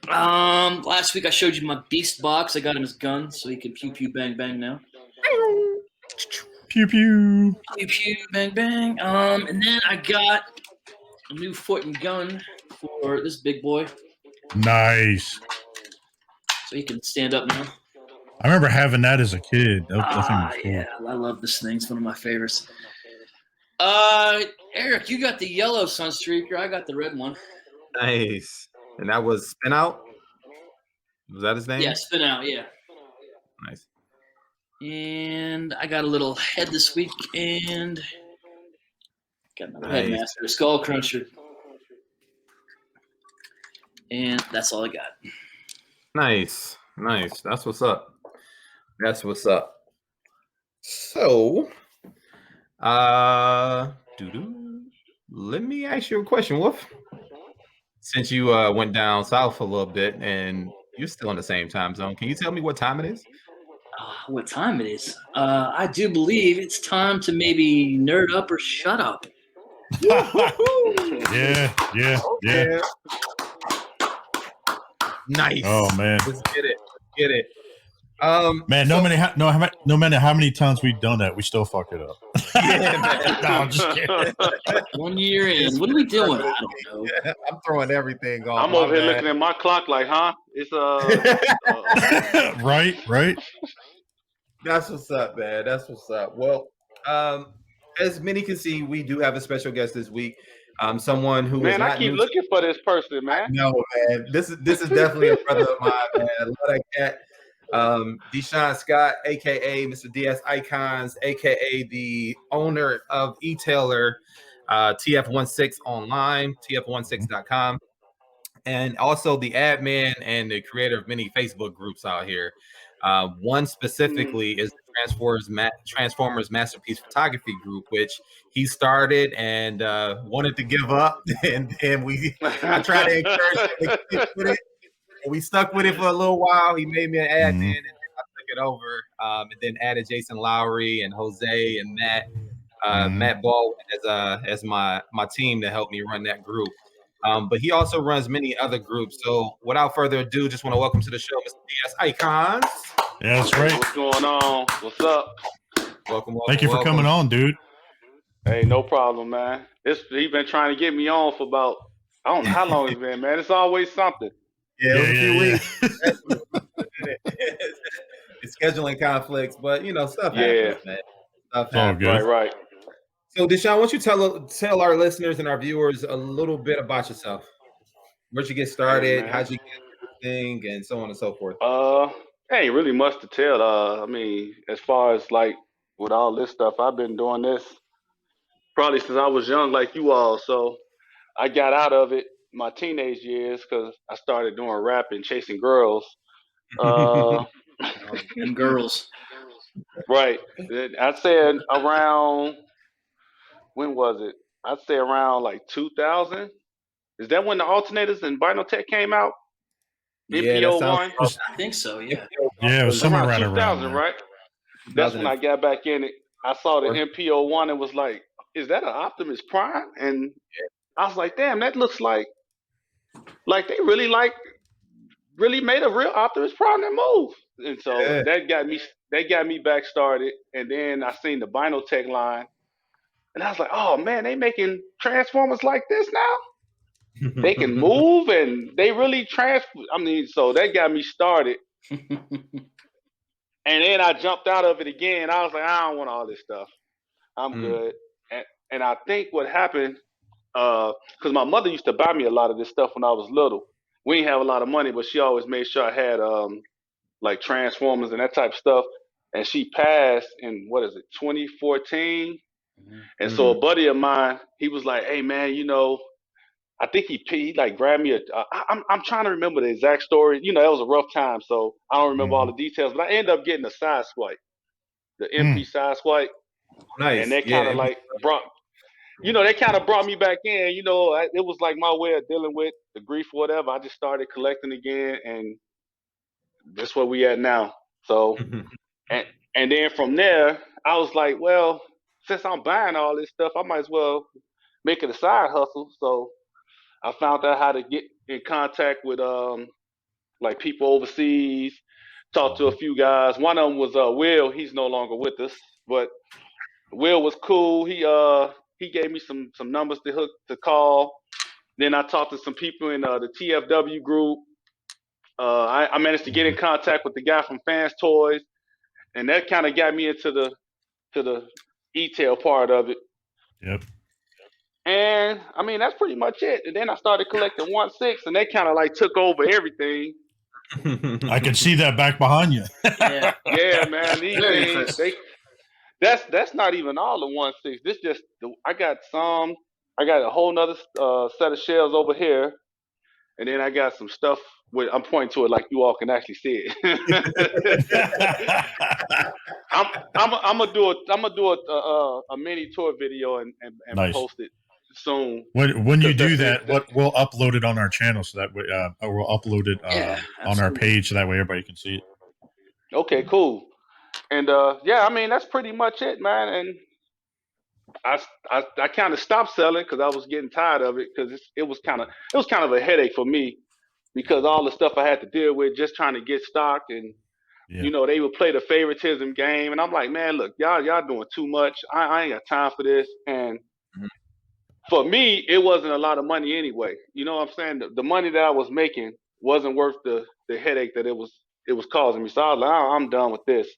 Last week I showed you my beast box. I got him his gun, so he can pew pew bang bang now. Pew pew. Pew pew bang bang. And then I got a new foot and gun for this big boy, Nice. so he can stand up now. I remember having that as a kid. That thing was cool. Yeah, I love this thing. It's one of my favorites. Eric, you got the yellow Sunstreaker. I got the red one. Nice. And that was Spin Out? Was that his name? Yeah, Spin Out, yeah. Nice. And I got a little head this week, and got another Nice. Headmaster, a Skull Cruncher. And that's all I got. Nice. Nice. That's what's up. That's what's up. So, let me ask you a question, Wolf. Since you went down south a little bit and you're still in the same time zone, can you tell me what time it is? What time it is? I do believe it's time to maybe nerd up or shut up. Yeah. Okay. Nice. Oh man. Let's get it. Get it. Man, no matter how many times we've done that, we still fuck it up. Yeah, man. No, I'm just kidding. 1 year in. What are we doing? I don't know. Yeah, I'm throwing everything off. I'm over here looking at my clock like, huh? It's Right. That's what's up, man. That's what's up. Well, as many can see, we do have a special guest this week. Someone who man, I keep looking for this person, man. No, man. This is definitely a brother of mine, man. I love that cat. Deshawn Scott, aka Mr. DS Ikonz, aka the owner of e-tailer TF16 online, tf16.com, and also the admin and the creator of many Facebook groups out here. One specifically is the Transformers Masterpiece Photography Group, which he started and wanted to give up, and I tried to encourage him to stick with it. And we stuck with it for a little while. He made me an admin, and then I took it over, and then added Jason Lowry and Jose and Matt Baldwin as my team to help me run that group. But he also runs many other groups. So without further ado, just want to welcome to the show, Mr. DS Ikonz. Yeah, that's right. What's going on? What's up? Welcome. Thank you for coming on, dude. Hey, no problem, man. He's been trying to get me on for about, I don't know how long it's been, man. It's always something. Yeah, it was a few weeks. It's scheduling conflicts, but stuff happens, man. Stuff happens. Good. Right. So, Deshawn, why don't you tell our listeners and our viewers a little bit about yourself? Where'd you get started? How'd you get everything, and so on and so forth? Ain't really much to tell. I mean, as far as like with all this stuff, I've been doing this probably since I was young, like you all. So I got out of it my teenage years because I started doing rap and chasing girls. And girls. Right. I'd say around, when was it? I'd say around like 2000. Is that when the alternators and Vinyl Tech came out? MP01? I think so, yeah. Yeah, it was somewhere right around 2000, right? That's when I got back in it. I saw the MP01 and was like, is that an Optimus Prime? And I was like, damn, that looks like they really made a real Optimus Prime that move. And so that got me back started. And then I seen the Vinyl Tech line, and I was like, oh man, they making Transformers like this now? They can move and they really so that got me started. And then I jumped out of it again. I was like, I don't want all this stuff. I'm good. And I think what happened, because my mother used to buy me a lot of this stuff when I was little. We didn't have a lot of money, but she always made sure I had like Transformers and that type of stuff. And she passed in 2014. And so a buddy of mine, he was like, hey man, I think he like grabbed me I'm trying to remember the exact story. That was a rough time, so I don't remember all the details, but I ended up getting a side swipe, the MP side swipe. Nice. And that kind of like you know, they kind of brought me back in. You know, it was like my way of dealing with the grief or whatever. I just started collecting again, and that's where we at now. So, and and then from there, I was like, well, since I'm buying all this stuff, I might as well make it a side hustle. So I found out how to get in contact with like people overseas. Talked to a few guys. One of them was Will. He's no longer with us, but Will was cool. He gave me some numbers to call. Then I talked to some people in the TFW group. I managed to get in contact with the guy from Fans Toys, and that kind of got me into the e-tail part of it. Yep. And I mean that's pretty much it. And then I started collecting 1/6, and they kind of like took over everything. I can see that back behind you. Yeah, man. These things, that's not even all the 1/6. This just I got a whole nother set of shells over here, and then I got some stuff with I'm pointing to it like you all can actually see it. I'm gonna do a mini tour video and Nice. post it soon. When you do that, we'll upload it on our channel so that way, or we'll upload it on our page so that way everybody can see it. Okay, cool. And yeah, I mean that's pretty much it, man. And I kind of stopped selling because I was getting tired of it because it was kind of a headache for me because all the stuff I had to deal with just trying to get stock and you know they would play the favoritism game and I'm like, man, look, y'all doing too much. I ain't got time for this. And for me, it wasn't a lot of money anyway. You know what I'm saying? The money that I was making wasn't worth the headache that it was causing me. So I was like, oh, I'm done with this.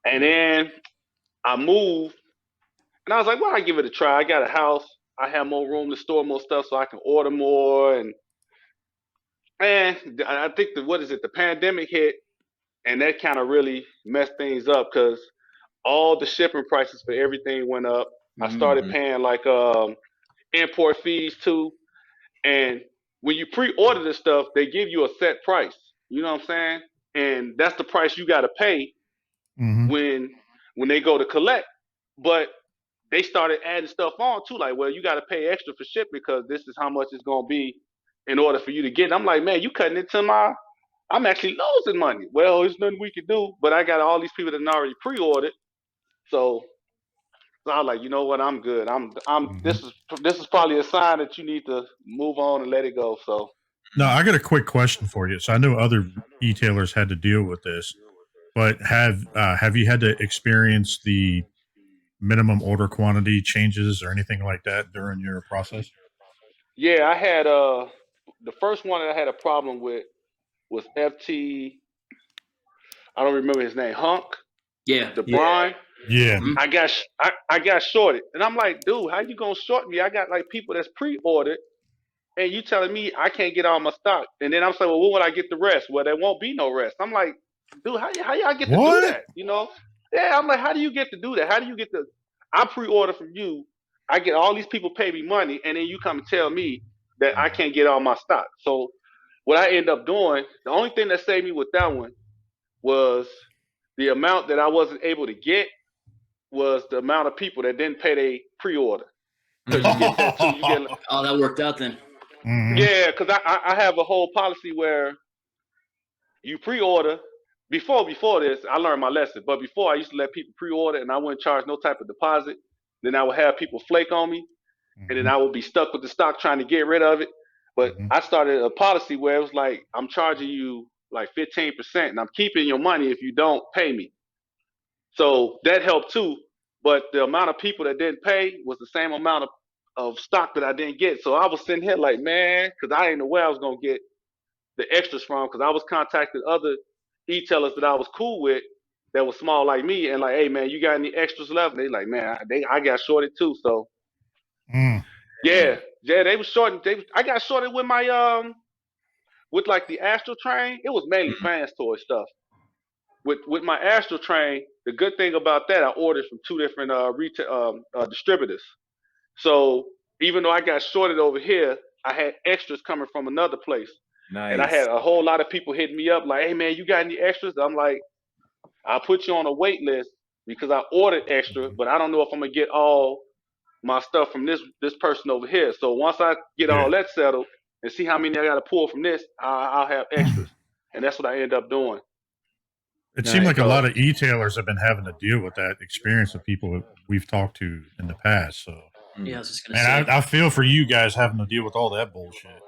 And then I moved. And I was like, well, I give it a try. I got a house. I have more room to store more stuff so I can order more. And I think the pandemic hit and that kind of really messed things up because all the shipping prices for everything went up. I started paying like import fees too. And when you pre-order this stuff, they give you a set price. You know what I'm saying? And that's the price you got to pay when they go to collect. But they started adding stuff on too, like, well, you got to pay extra for ship because this is how much it's gonna be in order for you to get it. I'm like, man, you cutting into I'm actually losing money. Well, there's nothing we can do, but I got all these people that already pre-ordered, so I was like, you know what, I'm good. This is probably a sign that you need to move on and let it go. So. Now, I got a quick question for you. So I know other e-tailers had to deal with this, but have you had to experience the minimum order quantity changes or anything like that during your process? Yeah, I had the first one that I had a problem with was FT. I don't remember his name. Hunk. Yeah. The Brian. Yeah. I got shorted, and I'm like, dude, how you gonna short me? I got like people that's pre-ordered, and you telling me I can't get all my stock, and then I'm saying, well, when would I get the rest? Well, there won't be no rest. I'm like, dude, how y'all get to do that? You know? Yeah, I'm like, how do you get to do that? How do you get to? I pre-order from you. I get all these people pay me money, and then you come and tell me that I can't get all my stock. So what I end up doing, the only thing that saved me with that one was the amount that I wasn't able to get was the amount of people that didn't pay their pre-order. Because you get that too. Oh, that worked out then. Yeah, because I have a whole policy where you pre-order. Before this, I learned my lesson. But before, I used to let people pre-order, and I wouldn't charge no type of deposit. Then I would have people flake on me, and then I would be stuck with the stock trying to get rid of it. But I started a policy where it was like, I'm charging you like 15%, and I'm keeping your money if you don't pay me. So that helped too. But the amount of people that didn't pay was the same amount of stock that I didn't get. So I was sitting here like, man, because I didn't know where I was going to get the extras from, because I was contacting other e-tailers that I was cool with that was small like me, and like, hey man, you got any extras left? And they like, man, I got shorted too. So yeah, they was shorting. I got shorted with my with like the Astro Train. It was mainly Fans Toy stuff. With my Astro Train, the good thing about that, I ordered from two different retail distributors. So even though I got shorted over here, I had extras coming from another place. Nice. And I had a whole lot of people hitting me up like, hey man, you got any extras? I'm like, I'll put you on a wait list because I ordered extra, but I don't know if I'm gonna get all my stuff from this person over here. So once I get all that settled and see how many I got to pull from this, I'll have extras, and that's what I end up doing. It seemed like a lot of e-tailers have been having to deal with that experience of people we've talked to in the past. So yeah, I was just gonna say. I feel for you guys having to deal with all that bullshit.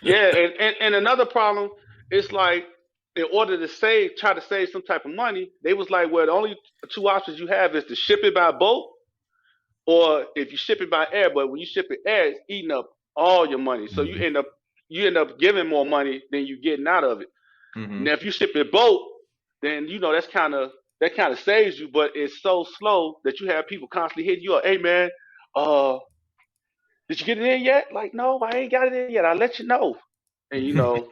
Yeah, and another problem is like, in order to try to save some type of money, they was like, well, the only two options you have is to ship it by boat, or if you ship it by air. But when you ship it air, it's eating up all your money. So you end up giving more money than you getting out of it. Now, if you ship it boat, then that kind of saves you, but it's so slow that you have people constantly hitting you up. Hey man, did you get it in yet? Like, no, I ain't got it in yet. I'll let you know. And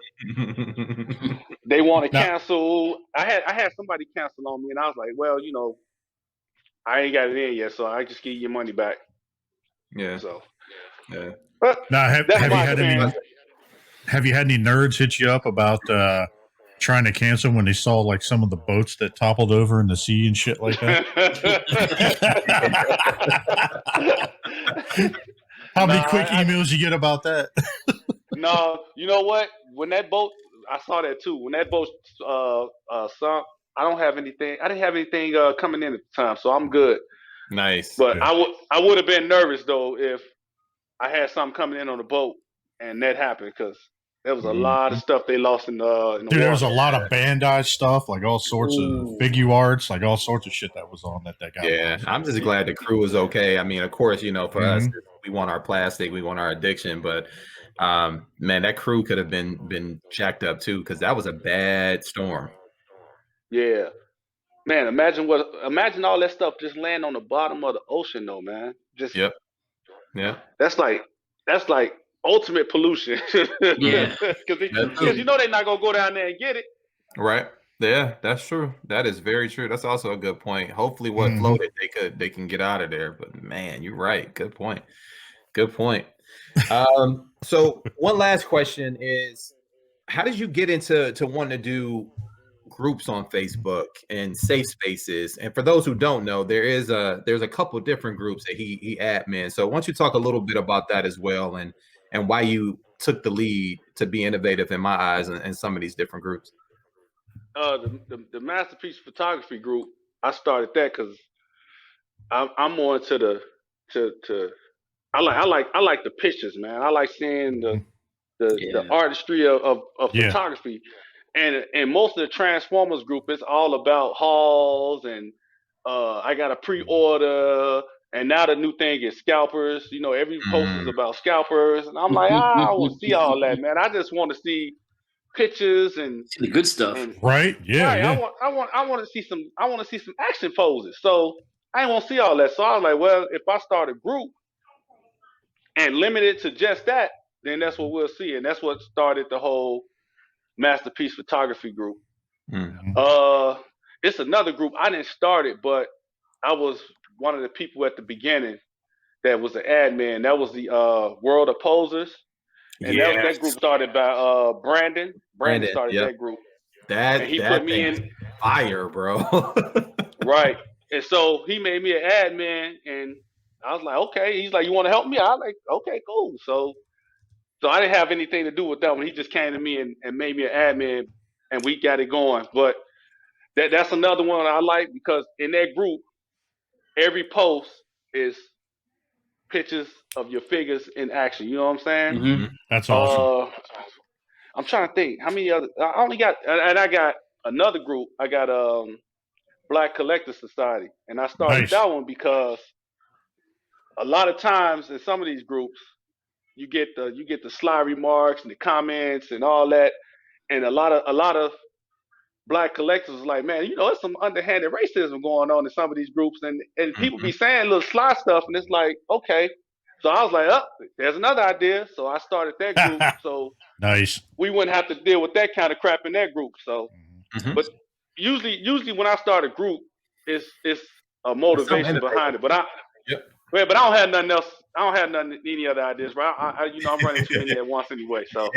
they want to cancel. I had somebody cancel on me, and I was like, well, I ain't got it in yet, so I just give you your money back. Yeah. So. Yeah. But now, have you had any nerds hit you up about trying to cancel when they saw like some of the boats that toppled over in the sea and shit like that? How many quick emails you get about that? No, you know what? When that boat, I saw that too. When that boat sunk, I didn't have anything coming in at the time, so I'm good. Nice. But I would have been nervous though if I had something coming in on the boat and that happened, because there was a lot of stuff they lost in the Dude, water. there was a lot of Bandai stuff, like all sorts of figure arts, like all sorts of shit that was on that got. Yeah, I'm just glad the crew was okay. I mean, of course, for us, we want our plastic, we want our addiction, but man, that crew could have been jacked up too, because that was a bad storm. Yeah, man, imagine all that stuff just land on the bottom of the ocean, though, man. Just yeah, that's like ultimate pollution. Yeah, because they're not gonna go down there and get it. Right. Yeah, that's true. That is very true. That's also a good point. Hopefully, what floated, they can get out of there. But man, you're right. Good point. Good point. So one last question is, how did you get into wanting to do groups on Facebook and safe spaces? And for those who don't know, there's a couple different groups that he admin. So why don't you talk a little bit about that as well, and why you took the lead to be innovative in my eyes in some of these different groups? The Masterpiece Photography group, I started that because I'm more into I like the pictures, man. I like seeing the artistry of photography, and most of the Transformers group is all about hauls, and I got a pre-order, and now the new thing is scalpers. Every post is about scalpers, and I'm like, I don't want to see all that, man. I just want to see pictures and see the good stuff, right? Yeah, right. Yeah. I want to see some action poses. So I didn't want to see all that. So I was like, well, if I start a group and limit it to just that, then that's what we'll see, and that's what started the whole Masterpiece Photography group. It's another group. I didn't start it, but I was one of the people at the beginning that was the admin. That was the World of Posers. And that group started by Brandon. Brandon started that group. And he put me in fire, bro. Right. And so he made me an admin, and I was like, okay. He's like, you want to help me? I was like, okay, cool. So I didn't have anything to do with that one. He just came to me and made me an admin, and we got it going. But that's another one I like, because in that group, every post is pictures of your figures in action. You know what I'm saying? That's awesome. I'm trying to think how many other. I only got, and I got another group. I got Black Collector Society, and I started that one because a lot of times in some of these groups, you get the sly remarks and the comments and all that, and a lot of Black collectors is like, man, there's some underhanded racism going on in some of these groups, and people be saying little sly stuff, and it's like, okay. So I was like, there's another idea. So I started that group. So we wouldn't have to deal with that kind of crap in that group. So, but usually when I start a group, it's a motivation behind it. But I don't have nothing else. I don't have any other ideas, right? I'm running too many at once anyway. So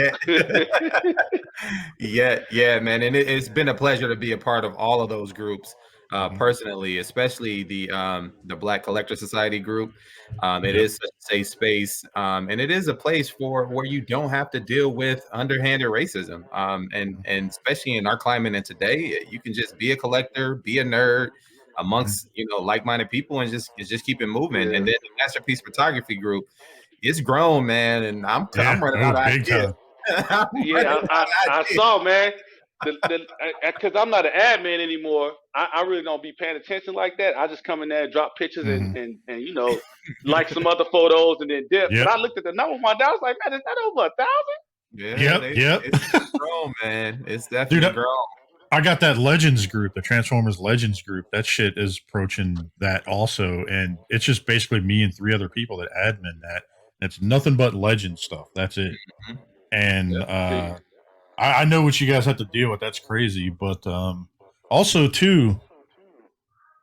yeah, man. And it's been a pleasure to be a part of all of those groups. personally, especially the Black Collector Society group. It is such a safe space, and it is a place for where you don't have to deal with underhanded racism. And especially in our climate and today, you can just be a collector, be a nerd amongst like-minded people, and just keep it moving. And then the Masterpiece Photography group, it's grown, man, and I'm running out of ideas. I saw, man. Because I'm not an admin anymore, I really don't be paying attention like that. I just come in there, drop pictures, and like some other photos, and then dip. But I looked at the number one day, I was like, man, is that over 1,000? Yeah, it's grown, man. It's definitely grown. I got that Legends group, the Transformers Legends group. That shit is approaching that also, and it's just basically me and 3 other people that admin that. It's nothing but Legend stuff. That's it. And I know what you guys have to deal with. That's crazy. But also, too,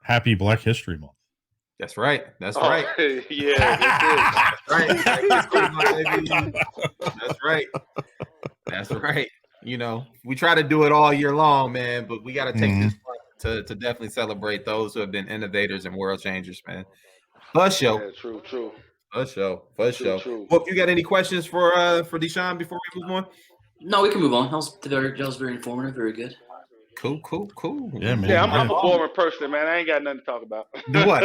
happy Black History Month. That's right. That's right. Yeah. That's right. That's right. We try to do it all year long, man, but we got to take this month to definitely celebrate those who have been innovators and world changers, man. For sure. Yeah, true. For sure. Hope you got any questions for Deshawn before we move on? No, we can move on. That was very informative, very good. Cool. Yeah, man. Yeah, I'm a boring person, man. I ain't got nothing to talk about. What?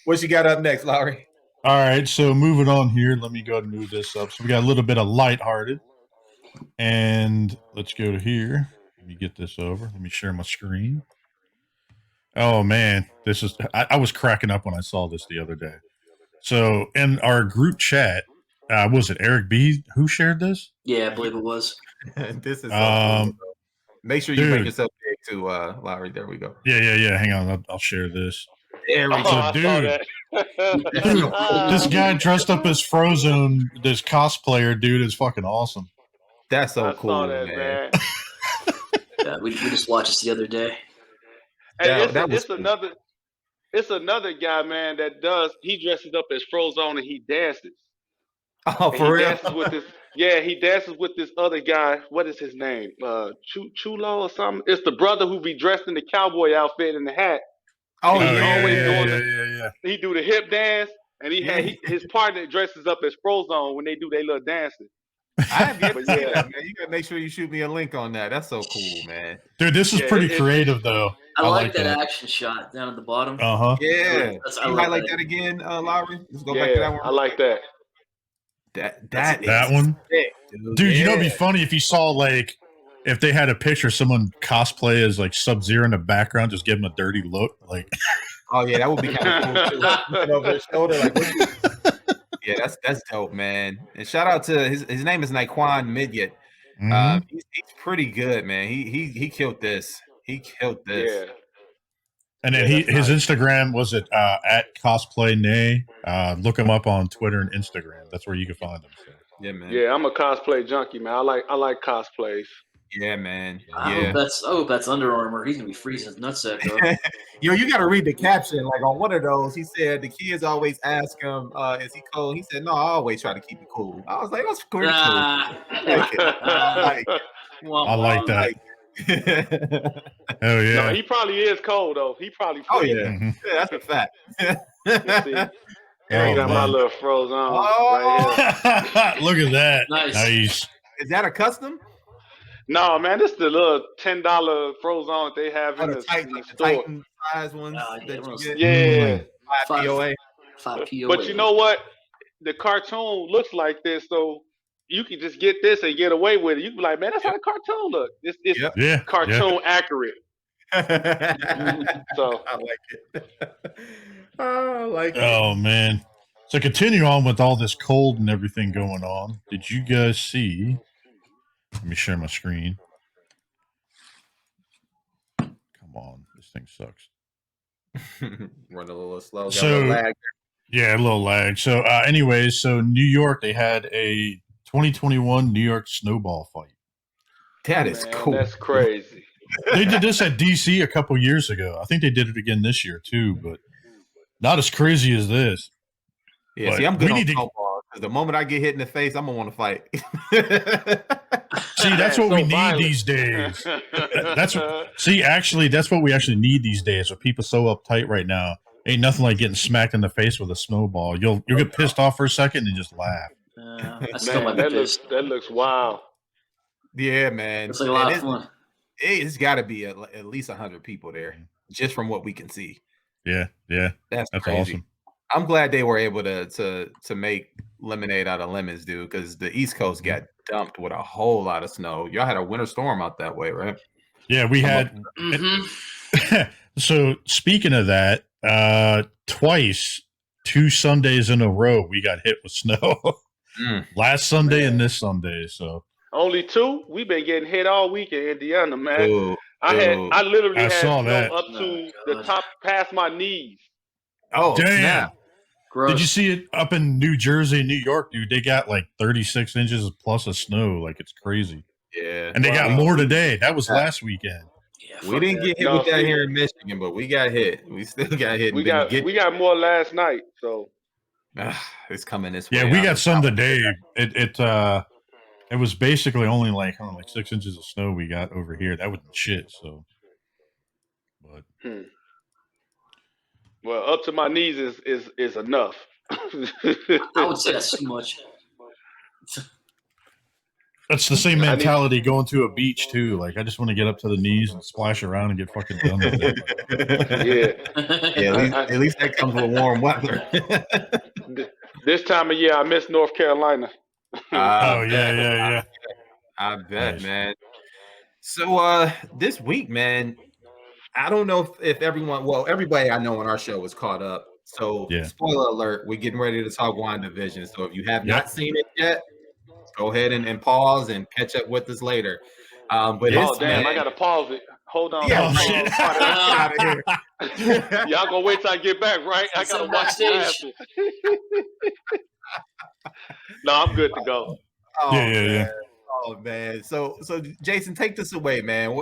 What you got up next, Lowry? All right, so moving on here. Let me go ahead and move this up. So we got a little bit of lighthearted. And let's go to here. Let me get this over. Let me share my screen. Oh, man. I was cracking up when I saw this the other day. So in our group chat, was it Eric B who shared this? Yeah, I believe it was. This is cool. Make sure you make yourself big too, Lowry. There we go. Yeah. Hang on, I'll share this. There we go. Dude, this guy dressed up as Frozone, this cosplayer dude, is fucking awesome. That's so cool, saw that, man. Yeah, we just watched this the other day. Hey, it's another guy, man, he dresses up as Frozone and he dances. Oh, for real? He dances with this other guy. What is his name? Chulo or something? It's the brother who be dressed in the cowboy outfit and the hat. Oh, yeah. He do the hip dance, and his partner dresses up as Frozone when they do their little dancing. I have yet to see that, man. You gotta make sure you shoot me a link on that. That's so cool, man. Dude, this is pretty creative, though. I like that action shot down at the bottom. Yeah. Can you highlight that again, Lowry? Let's go back to that one. I like that. That one, sick, dude. You know, it'd be funny if you saw if they had a picture of someone cosplay as Sub-Zero in the background, just give them a dirty look, Oh yeah, that would be kind of cool too. Over their shoulder, yeah, that's dope, man. And shout out to his name is Naiquan Midyett. He's pretty good, man. He killed this. Yeah. And then his Instagram was at cosplay nay. Look him up on Twitter and Instagram. That's where you can find him. So. Yeah, man. Yeah, I'm a cosplay junkie, man. I like cosplays. Yeah, man. I hope that's Under Armour. He's gonna be freezing his nutsack, bro. Yo, you gotta read the caption. On one of those, he said the kids always ask him, "Is he cold?" He said, "No, I always try to keep it cool." I was like, "That's pretty cool." I like that. Oh yeah. No, he probably is cold though. He probably. Yeah, that's a fact. I got my little Frozone right here. Look at that. Nice. Is that a custom? No, man, this is the little $10 Frozone they have in the store. Titan size ones that you get. Yeah. 5 POA. 5 POA. But you know what? The cartoon looks like this, so you can just get this and get away with it. You can be like, man, that's how the cartoon look. It's cartoon accurate. So I like it. I like it. Oh man. So continue on with all this cold and everything going on. Did you guys see? Let me share my screen. Come on, this thing sucks. Run a little slow. So, a little lag. Yeah, a little lag. So, anyways, New York, they had a 2021 New York snowball fight. That is cool. That's crazy. They did this at DC a couple years ago. I think they did it again this year too, but not as crazy as this. Yeah, but see, I'm good on snowball because the moment I get hit in the face, I'm gonna want to fight. See, that's what So we need violent. these days. That's what we actually need these days. With people so uptight right now, ain't nothing like getting smacked in the face with a snowball. You'll get pissed off for a second and just laugh. I still might be pissed. That looks wild. Yeah, man. It's like a lot of fun. It's got to be at least 100 people there, just from what we can see. Yeah. That's crazy. Awesome. I'm glad they were able to make lemonade out of lemons, dude, because the East Coast got dumped with a whole lot of snow. Y'all had a winter storm out that way, right? Yeah, we had. So speaking of that, twice, 2 Sundays in a row, we got hit with snow. Last Sunday and this Sunday. So only 2. We've been getting hit all week in Indiana, man. Ooh, I literally had saw snow that. up to the top, past my knees. Oh, damn! snap. Gross. Did you see it up in New Jersey, New York, dude? They got like 36 inches plus of snow. Like, it's crazy. Yeah, And they got more today. That was last weekend. Yeah, we didn't get hit with that here in Michigan, but we got hit. We still got hit. We got more last night, so it's coming this way. Yeah, we got some today. It was basically only like 6 inches of snow we got over here. That wasn't shit. So, but well, up to my knees is enough. I would say that's too much. that's the same mentality going to a beach too. Like, I just want to get up to the knees and splash around and get fucking done with it. Yeah. At least that comes with warm weather. This time of year, I miss North Carolina. Yeah. I bet, man. So this week, man, I don't know if everybody I know on our show was caught up. So spoiler alert, we're getting ready to talk WandaVision. So if you have not seen it yet, go ahead and pause and catch up with us later. But I gotta pause it. Hold on. Yeah, shit. Out of here. Y'all gonna wait till I get back, right? I gotta watch backstage. No, I'm good to go. Yeah. Oh man. So Jason, take this away, man.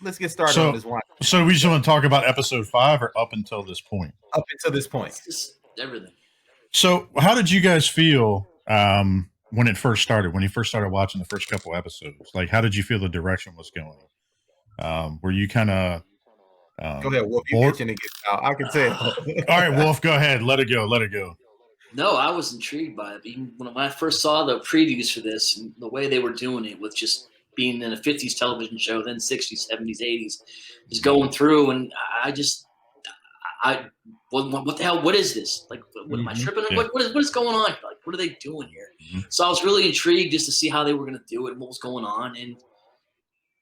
Let's get started on this one. So we just want to talk about episode 5 or up until this point? Up until this point. It's just everything. So how did you guys feel when it first started, when you first started watching the first couple episodes? Like, how did you feel the direction was going? Were you kind of go ahead, Wolf. You mentioned it. I can tell. All right, Wolf, go ahead. Let it go. No, I was intrigued by it. Even when I first saw the previews for this and the way they were doing it with just being in a 50s television show, then 60s, 70s, 80s, just going through, and what the hell? What is this? Like, what am I tripping? Yeah. What is going on? Like, what are they doing here? So I was really intrigued just to see how they were going to do it and what was going on, and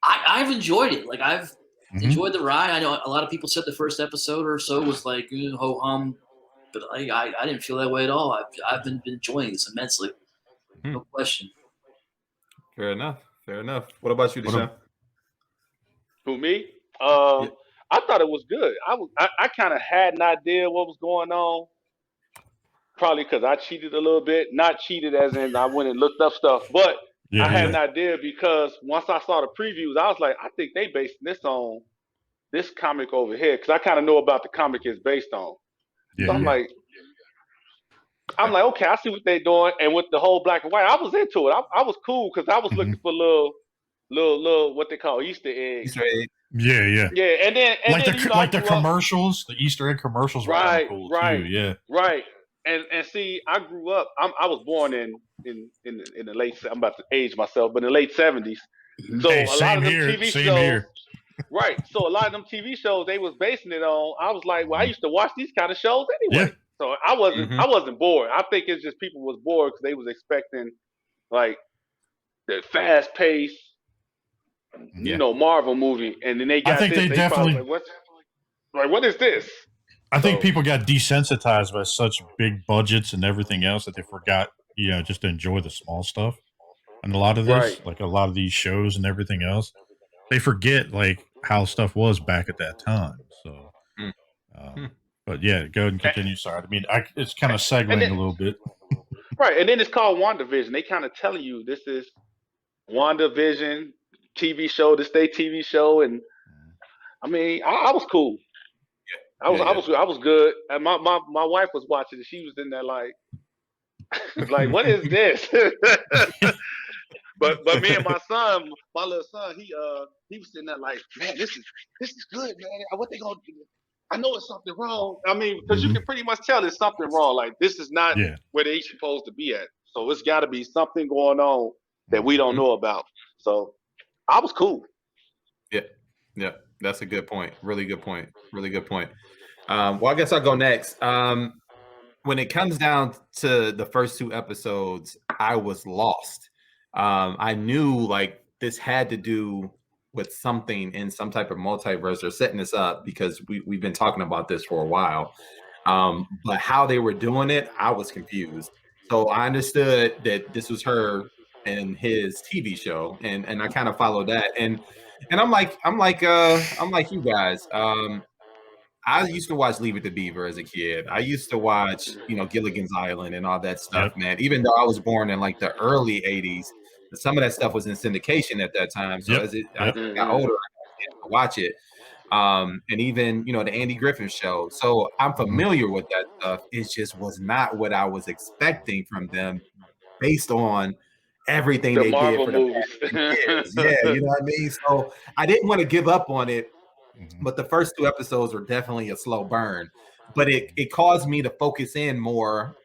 I've enjoyed it. Like, I've enjoyed the ride. I know a lot of people said the first episode or so was like ho hum, but I didn't feel that way at all. I've been enjoying this immensely, no question. Fair enough. What about you, Deshawn? Who, me? I thought it was good. I kind of had an idea what was going on. Probably because I cheated a little bit. Not cheated as in I went and looked up stuff, but I had an idea because once I saw the previews, I was like, I think they based this on this comic over here because I kind of know about the comic it's based on. So I'm like, okay, I see what they're doing, and with the whole black and white, I was into it. I was cool because I was looking for little what they call Easter eggs. Easter egg. Yeah. And then the commercials, the Easter egg commercials, were right, cool right, too. Yeah, right. And see, I grew up. I was born in the late. I'm about to age myself, but in the late 70s. So a lot of them TV shows. Right. So a lot of them TV shows they was basing it on. I was like, well, I used to watch these kind of shows anyway. Yeah. So I wasn't bored. I think it's just people was bored because they was expecting like the fast paced, Marvel movie, and then they got. I think this, they definitely. What is this? I think people got desensitized by such big budgets and everything else that they forgot, just to enjoy the small stuff. And a lot of this, like a lot of these shows and everything else, they forget like how stuff was back at that time. So, but yeah, go ahead and continue. Sorry, I mean, it's kind of segueing a little bit. Right, and then it's called WandaVision. They kind of telling you this is WandaVision TV show, this day TV show, and I mean, I was cool. I was good. And my wife was watching it. She was in there like what is this? But me and my son, my little son, he was sitting there like, man, this is good, man. What they gonna do? I know it's something wrong. I mean, because you can pretty much tell there's something wrong. Like this is not where they supposed to be at. So it's got to be something going on that we don't know about. So I was cool. Yeah, that's a good point. Really good point. Well, I guess I'll go next. When it comes down to the first 2 episodes, I was lost. I knew like this had to do with something in some type of multiverse or setting this up because we've been talking about this for a while. But how they were doing it, I was confused. So I understood that this was her and his TV show, and I kind of followed that. And I'm like you guys. I used to watch Leave It to Beaver as a kid. I used to watch, Gilligan's Island and all that stuff, man. Even though I was born in like the early 80s, some of that stuff was in syndication at that time. So as I got older, I got to watch it. And even, the Andy Griffith show. So I'm familiar with that stuff. It just was not what I was expecting from them based on everything they Marvel did for movies. the past years. Yeah, you know what I mean? So I didn't want to give up on it. But the first 2 episodes were definitely a slow burn. But it caused me to focus in more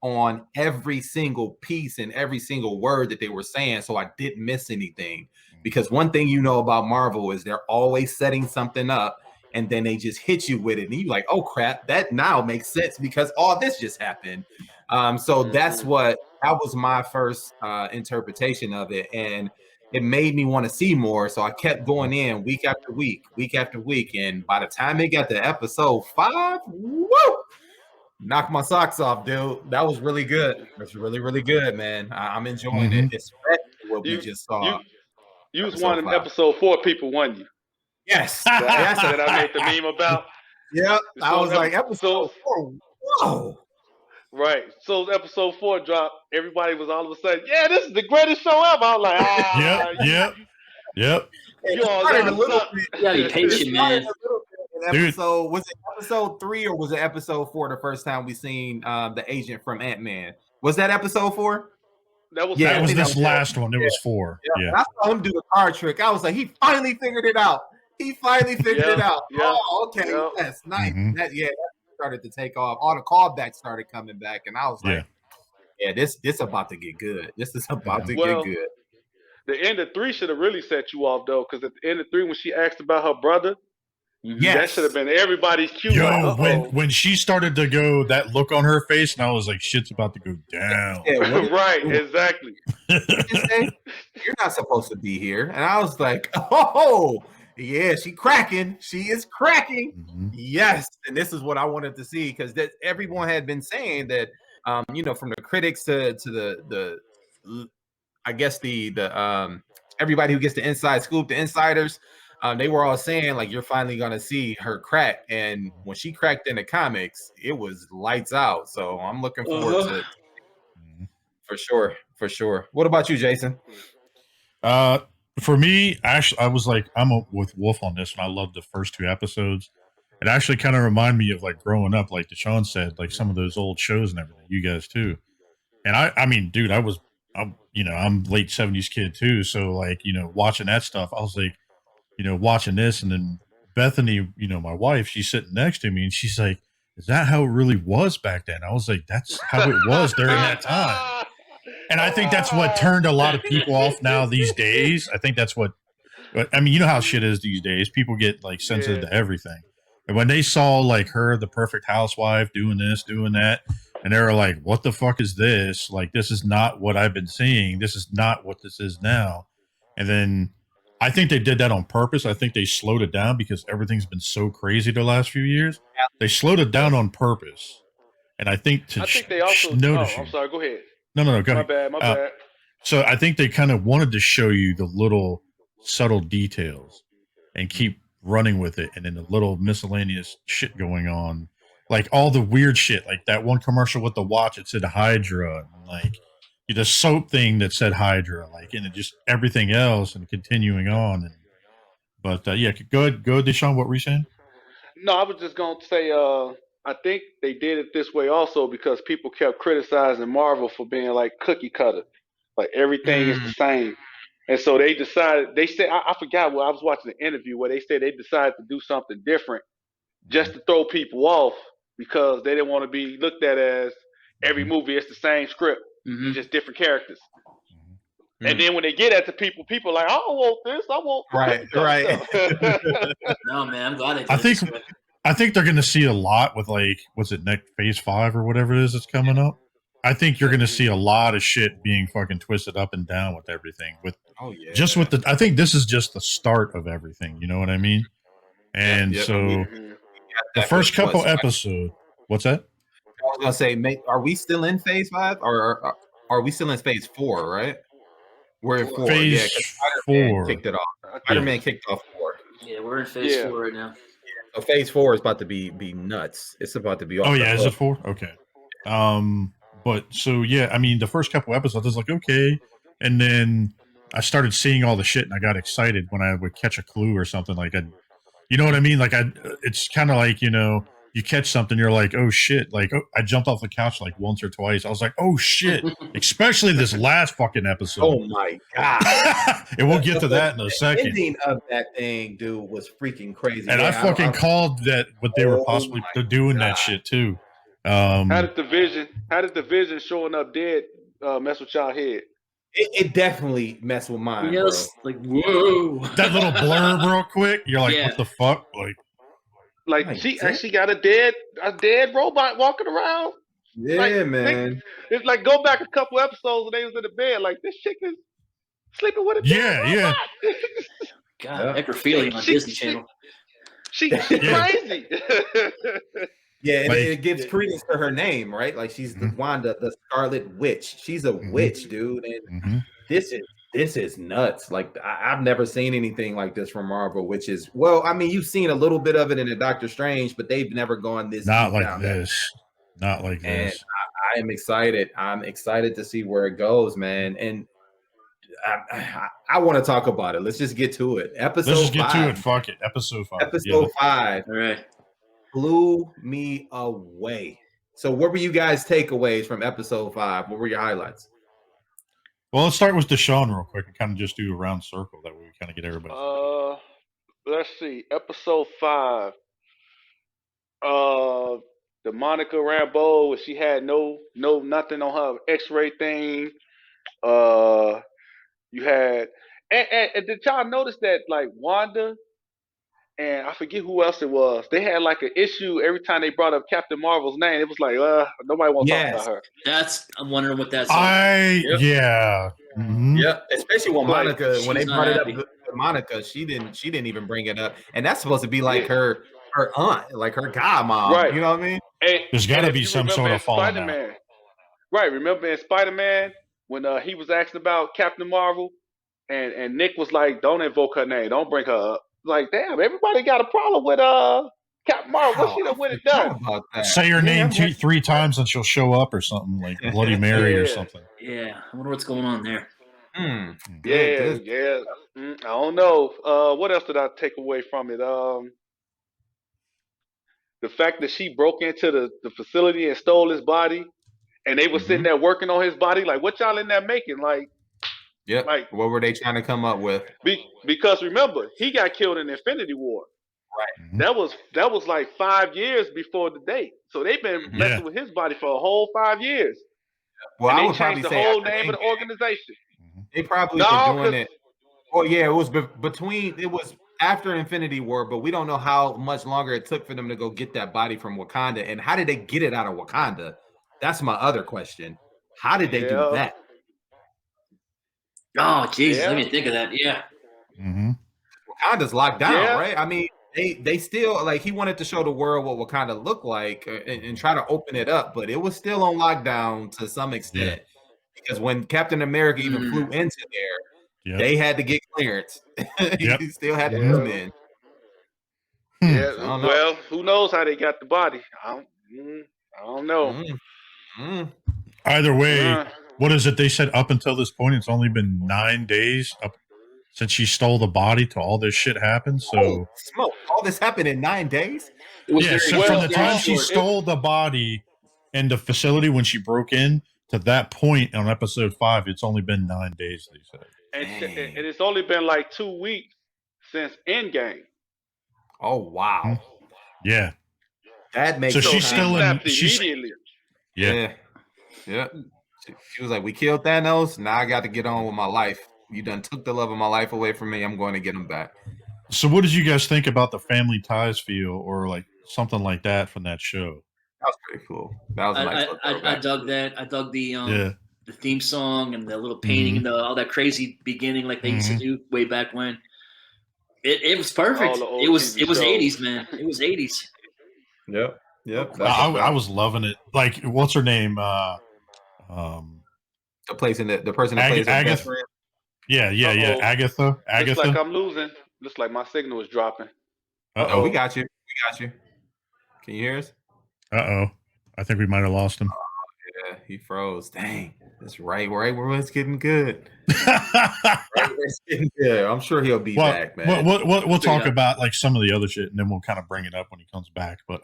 on every single piece and every single word that they were saying, so I didn't miss anything. Because one thing about Marvel is they're always setting something up, and then they just hit you with it, and you're like, oh crap, that now makes sense because all this just happened. So that was my first interpretation of it, and it made me want to see more. So I kept going in week after week. And by the time it got to episode 5, woo, knocked my socks off, dude. That was really good. That's really, really good, man. I'm enjoying it, especially what we just saw. You was one of episode 4 people, wasn't you? Yes. That I made the meme about. Yep. I was like, episode 4. Whoa. Right. So episode 4 dropped. Everybody was all of a sudden, yeah, this is the greatest show ever. I was like, Yep. You all got a little bit. You gotta be patient, man. Episode, was it episode 3 or was it episode 4 the first time we seen the agent from Ant-Man? Was that episode 4? That was this last one. It was 4. Yeah. I saw him do the card trick. I was like, he finally figured it out. It out. Yeah. Oh, okay. Yep. Yes, nice. That started to take off. All the callbacks started coming back, and I was like, this about to get good. This is about to get good. The end of 3 should have really set you off though, because at the end of 3, when she asked about her brother, that should have been everybody's cue. Yo, when she started to go, that look on her face, and I was like, shit's about to go down. Right, exactly. You're not supposed to be here. And I was like, oh, yeah, she cracking. She is cracking. Yes. And this is what I wanted to see, because that everyone had been saying that, from the critics to the I guess the everybody who gets the inside scoop, the insiders, they were all saying like, you're finally gonna see her crack. And when she cracked in the comics, it was lights out. So I'm looking forward to it. For sure. What about you, Jason? For me, actually, I was like, I'm with Wolf on this, and I loved the first 2 episodes. It actually kind of reminded me of like growing up, like Deshawn said, like some of those old shows and everything. You guys too. And I mean, dude, I'm late 70s kid too. So like, watching that stuff, I was like, watching this, and then Bethany, my wife, she's sitting next to me, and she's like, is that how it really was back then? I was like, that's how it was during that time. And I think that's what turned a lot of people off now these days. I think that's what, I mean, you know how shit is these days. People get like sensitive to everything. And when they saw like her, the perfect housewife, doing this, doing that, and they were like, what the fuck is this? Like, this is not what I've been seeing. This is not what this is now. And then I think they did that on purpose. I think they slowed it down because everything's been so crazy the last few years. Yeah. They slowed it down on purpose. And I think they also, I'm sorry, go ahead. No, go ahead. My bad. So I think they kind of wanted to show you the little subtle details and keep running with it. And then the little miscellaneous shit going on. Like all the weird shit, like that one commercial with the watch, it said Hydra, and like the soap thing that said Hydra, like, and it just everything else and continuing on. But go ahead, Deshawn, what were you saying? No, I was just going to say, I think they did it this way also because people kept criticizing Marvel for being like cookie cutter. Like everything is the same. And so they decided. They said I forgot. Well, I was watching an interview where they said they decided to do something different just to throw people off because they didn't want to be looked at as every movie is the same script, just different characters. And then when they get at the people are like, I don't want this. I want right. No, man, I'm glad they did I think they're going to see a lot with like, what's it, next phase 5 or whatever it is that's coming up. I think you're going to see a lot of shit being fucking twisted up and down with everything. I think this is just the start of everything. You know what I mean? And so the first couple episodes, what's that? I was gonna say, are we still in phase 5 or are we still in phase 4? Right? We're in 4. Phase 4 kicked it off. Spider-Man kicked off 4. Yeah, we're in phase 4 right now. So phase 4 is about to be nuts. It's about to be. Oh yeah, is it 4? Okay. But so yeah, I mean, the first couple episodes I was like, okay, and then I started seeing all the shit, and I got excited when I would catch a clue or something like that. You know what I mean? Like it's kind of like, you know, you catch something, you're like, oh shit! Like I jumped off the couch like once or twice. I was like, oh shit! Especially this last fucking episode. Oh my god! And we'll get to that in a second. The ending of that thing, dude, was freaking crazy. And I fucking called that what they were possibly doing that shit too. How did the vision showing up dead mess with y'all head? It definitely messed with mine. Yes, bro. like whoa. That little blurb real quick. You're like, what the fuck? Like she actually got a dead robot walking around. Yeah, like, man. It's like go back a couple episodes when they was in the bed. Like this chick is sleeping with a dead robot. God, necrophilia on Disney Channel. She's crazy. Yeah, and it gives credence to her name, right? Like she's the Wanda, the Scarlet Witch. She's a witch, dude. And this is nuts. Like I've never seen anything like this from Marvel, which is, well, I mean, you've seen a little bit of it in the Doctor Strange, but they've never gone this not like this. Not like this. I am excited. I'm excited to see where it goes, man. And I want to talk about it. Let's just get to it. Let's just get to it. Fuck it. Episode 5. Episode 5. All right. Blew me away. So what were you guys' takeaways from episode 5? What were your highlights? Well, let's start with Deshawn real quick and kind of just do a round circle. That way we kind of get everybody. Let's see. Episode 5. The Monica Rambeau, she had no nothing on her X-ray thing. You had and did y'all notice that like Wanda and I forget who else it was, they had like an issue every time they brought up Captain Marvel's name. It was like, nobody wants to talk about her. I'm wondering what that's. Yeah. Mm-hmm. Yeah, especially when Monica, when they brought it up with Monica, she didn't even bring it up, and that's supposed to be like her aunt, like her godmom, right? You know what I mean? There's got to be some sort of falling out. Right? Remember in Spider-Man when he was asking about Captain Marvel, and Nick was like, "Don't invoke her name, don't bring her up." Like, damn, everybody got a problem with Captain Marvel. What she done with it done? Say her name 3 times and she'll show up or something, like Bloody Mary or something. Yeah, I wonder what's going on there. Yeah. I don't know. What else did I take away from it? The fact that she broke into the facility and stole his body, and they were sitting there working on his body. Like, what y'all in there making? Like, like, what were they trying to come up with? Because remember, he got killed in Infinity War. Right. That was like 5 years before the date. So they've been messing with his body for a whole 5 years. Well, and I would probably say the whole name of the organization. They probably were doing it. Well, yeah, it was it was after Infinity War, but we don't know how much longer it took for them to go get that body from Wakanda. And how did they get it out of Wakanda? That's my other question. How did they do that? Oh, Jesus, let me think of that. Yeah. Wakanda's locked down, right? I mean, they still, like, he wanted to show the world what Wakanda looked like and try to open it up, but it was still on lockdown to some extent. Because when Captain America even flew into there, they had to get clearance. He still had to come in. Yeah, well, who knows how they got the body? I don't know. Either way, what is it? They said up until this point, it's only been 9 days since she stole the body to all this shit happened. So, smoke! All this happened in 9 days. Yeah, so from the time she stole the body in the facility when she broke in to that point on episode 5, it's only been 9 days. They said, and it's only been like 2 weeks since Endgame. Oh wow. Yeah. That makes So So she's she still in. snapped She's immediately. yeah. She was like, "We killed Thanos. Now I got to get on with my life. You done took the love of my life away from me. I'm going to get him back." So what did you guys think about the Family Ties feel, or like something like that from that show? That was pretty cool. That was a nice little I throwback. dug that. I dug the theme song and the little painting and all that crazy beginning like they used to do way back when. It was perfect. All the old It was TV shows. 80s, man. It was 80s. Yep. I was loving it. Like, what's her name? The person that plays her best Agatha. friend. Yeah. Uh-oh. Agatha. Looks like I'm losing. Looks like my signal is dropping. Oh, we got you. Can you hear us? I think we might have lost him. Yeah, he froze. Dang. That's right where it's getting good. It's getting good. I'm sure he'll be back, man. We'll talk about like some of the other shit, and then we'll kind of bring it up when he comes back. But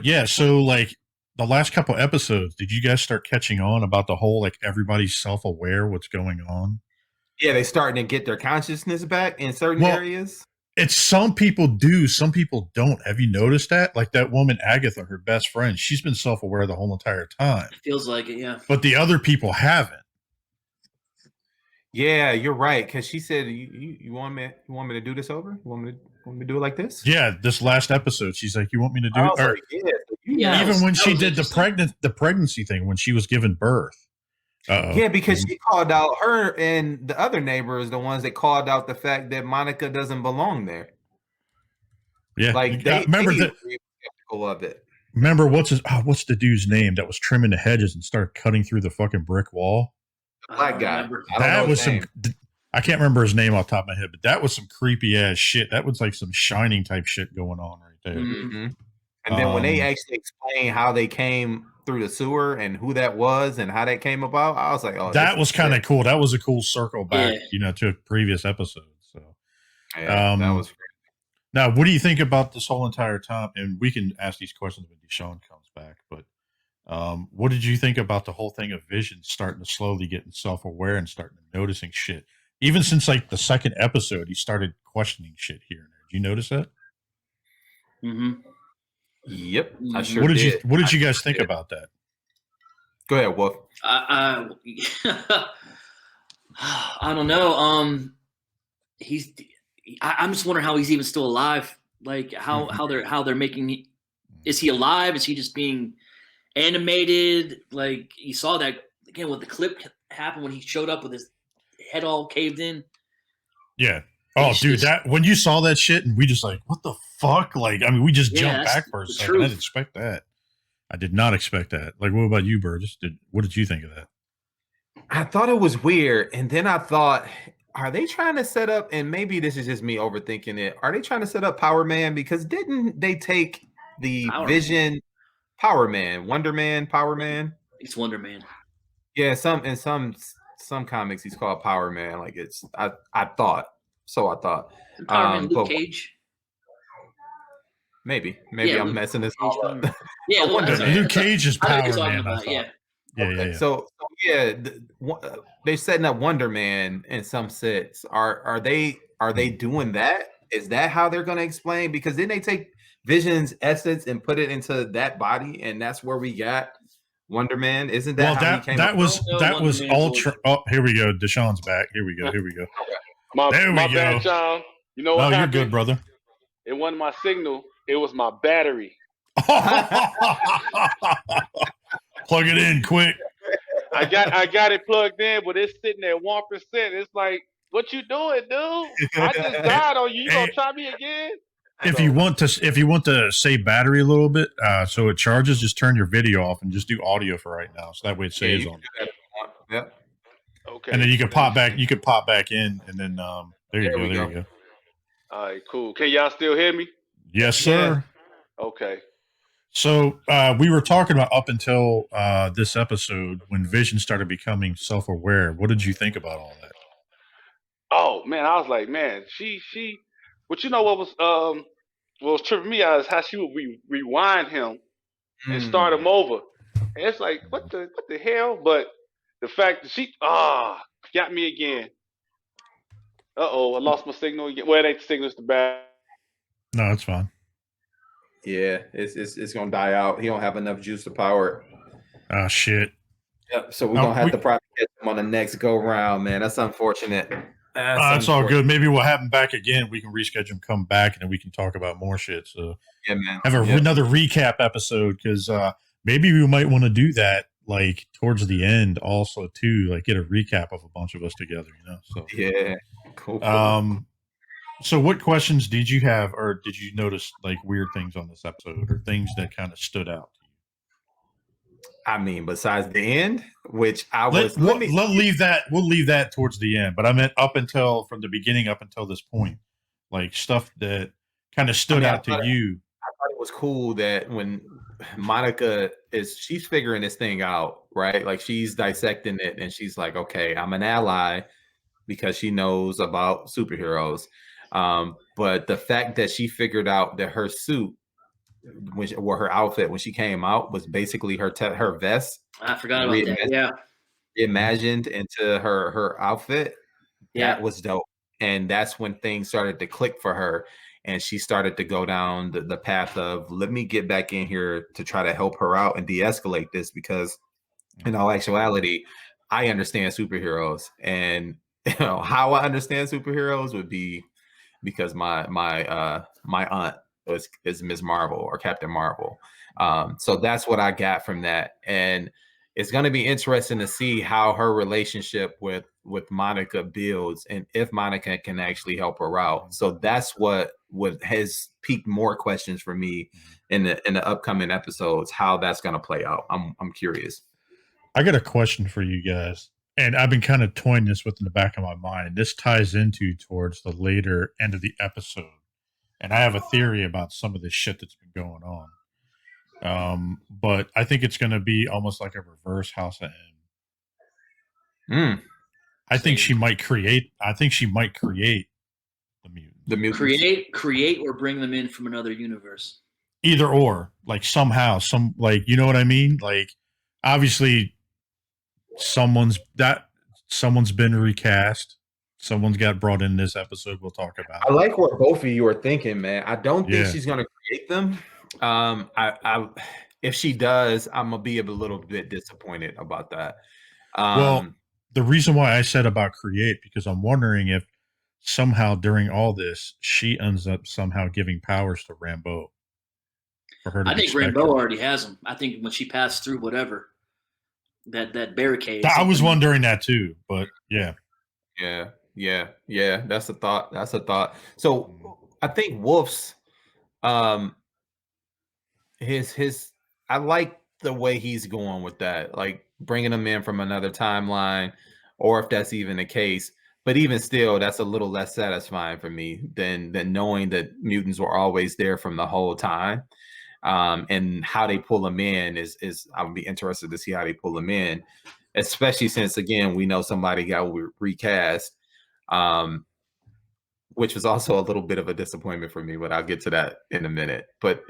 yeah. So like the last couple episodes, did you guys start catching on about the whole like everybody's self-aware what's going on? Yeah, they starting to get their consciousness back in certain areas. It's some people do, some people don't. Have you noticed that? Like that woman Agatha, her best friend, she's been self-aware the whole entire time. It feels like it, yeah. But the other people haven't. Yeah, you're right. Because she said, "You want me to do this over? You want me to do it like this?" Yeah, this last episode, she's like, "You want me to do it?" Or, Yeah, even when she did the pregnancy thing, when she was giving birth. Yeah, because she called out her and the other neighbors, the ones that called out the fact that Monica doesn't belong there. Yeah, like remember that. Skeptical of it. Remember what's the dude's name that was trimming the hedges and started cutting through the fucking brick wall? The black guy. That was some. I can't remember his name off the top of my head, but that was some creepy ass shit. That was like some Shining type shit going on right there. Mm-hmm. And then when they actually explain how they came through the sewer and who that was and how that came about, I was like, "Oh, that was kind of cool." That was a cool circle back, to a previous episode. So, that was great. Now, what do you think about this whole entire time? And we can ask these questions when Deshawn comes back. But what did you think about the whole thing of Vision starting to slowly getting self-aware and starting to noticing shit? Even since like the second episode, he started questioning shit here and there. Did you notice that? Mm-hmm. Yep, I sure What did you guys think about that? Go ahead, Wolf. I don't know. I'm just wondering how he's even still alive. Like how they're making. Is he alive? Is he just being animated? Like you saw that again with the clip happen when he showed up with his head all caved in. Yeah. Oh, dude, that when you saw that shit and we just like, what the fuck? Like, I mean, we just jumped back for a second. I didn't expect that. I did not expect that. Like, what about you, Burgess? What did you think of that? I thought it was weird, and then I thought, are they trying to set up? And maybe this is just me overthinking it. Are they trying to set up Power Man? Because didn't they take the Vision Power Man, Wonder Man, Power Man? It's Wonder Man. Yeah, some comics he's called Power Man. Like I thought. So I thought. Power Man, Luke Cage. Maybe I'm messing this all up. Yeah, Luke Cage is Power Man. Yeah. So they're setting up Wonder Man in some sense. Are they doing that? Is that how they're going to explain? Because then they take Vision's essence and put it into that body, and that's where we got Wonder Man. Isn't that how he came? That was ultra. Oh, here we go. Deshawn's back. Here we go. My bad, John. You know what happened? You're good, brother. It wasn't my signal. It was my battery. Plug it in quick. I got it plugged in, but it's sitting at 1%. It's like, what you doing, dude? I just died on you. You gonna try me again? If you want to save battery a little bit, so it charges, just turn your video off and just do audio for right now. So that way it saves on. Yep. Okay. And then you can pop back. You can pop back in, and then there you go. All right, cool. Can y'all still hear me? Yes, sir. Yeah. Okay. So we were talking about up until this episode when Vision started becoming self-aware. What did you think about all that? Oh man, I was like, man, she. But you know what was tripping me out is how she would rewind him and start him over. And it's like, what the hell? But the fact that she got me again. I lost my signal again. Well, it ain't the signal, it's the bad. No, it's fine. Yeah, it's gonna die out. He don't have enough juice to power it. Oh shit. Yep. So we're gonna have to probably get him on the next go round, man. That's unfortunate. That's all good. Maybe we'll have him back again. We can reschedule him, come back, and then we can talk about more shit. So yeah, man. Have another recap episode, because maybe we might want to do that like towards the end also too, like get a recap of a bunch of us together, you know. So yeah, cool. So what questions did you have, or did you notice like weird things on this episode, or things that kind of stood out to you? I mean, besides the end, which I we'll leave that towards the end. But I meant from the beginning up until this point, like stuff that kind of stood out to you. I thought it was cool that when Monica she's figuring this thing out, right? Like she's dissecting it, and she's like, okay, I'm an ally because she knows about superheroes. But the fact that she figured out that her suit, her outfit when she came out, was basically her vest. I forgot about that. Yeah, imagined into her outfit. Yeah, that was dope, and that's when things started to click for her, and she started to go down the path of, let me get back in here to try to help her out and de-escalate this, because in all actuality, I understand superheroes, and how I understand superheroes would be because my aunt is Ms. Marvel or Captain Marvel. So that's what I got from that. And it's going to be interesting to see how her relationship with Monica builds, and if Monica can actually help her out. So that's what has piqued more questions for me in the upcoming episodes, how that's going to play out. I'm curious. I got a question for you guys. And I've been kind of toying this with in the back of my mind. And this ties into towards the later end of the episode. And I have a theory about some of this shit that's been going on. But I think it's going to be almost like a reverse House of M. I think she might create the mutants. The mutants. Create or bring them in from another universe. Either or, like somehow, you know what I mean? Like, obviously, someone's been recast. Someone's got brought in this episode. We'll talk about. I like what both of you are thinking, man. I don't think she's going to create them. If she does, I'm gonna be a little bit disappointed about that. Well, the reason why I said about create, because I'm wondering if somehow during all this she ends up somehow giving powers to Rambeau. For her to I think Rambeau already has them. I think when she passed through whatever that barricade. I was wondering that too, but yeah. That's a thought. So I think Wolf's his I like the way he's going with that, like bringing them in from another timeline, or if that's even the case. But even still, that's a little less satisfying for me than knowing that mutants were always there from the whole time. And how they pull them in is I would be interested to see how they pull them in, especially since, again, we know somebody got recast, which was also a little bit of a disappointment for me, but I'll get to that in a minute. But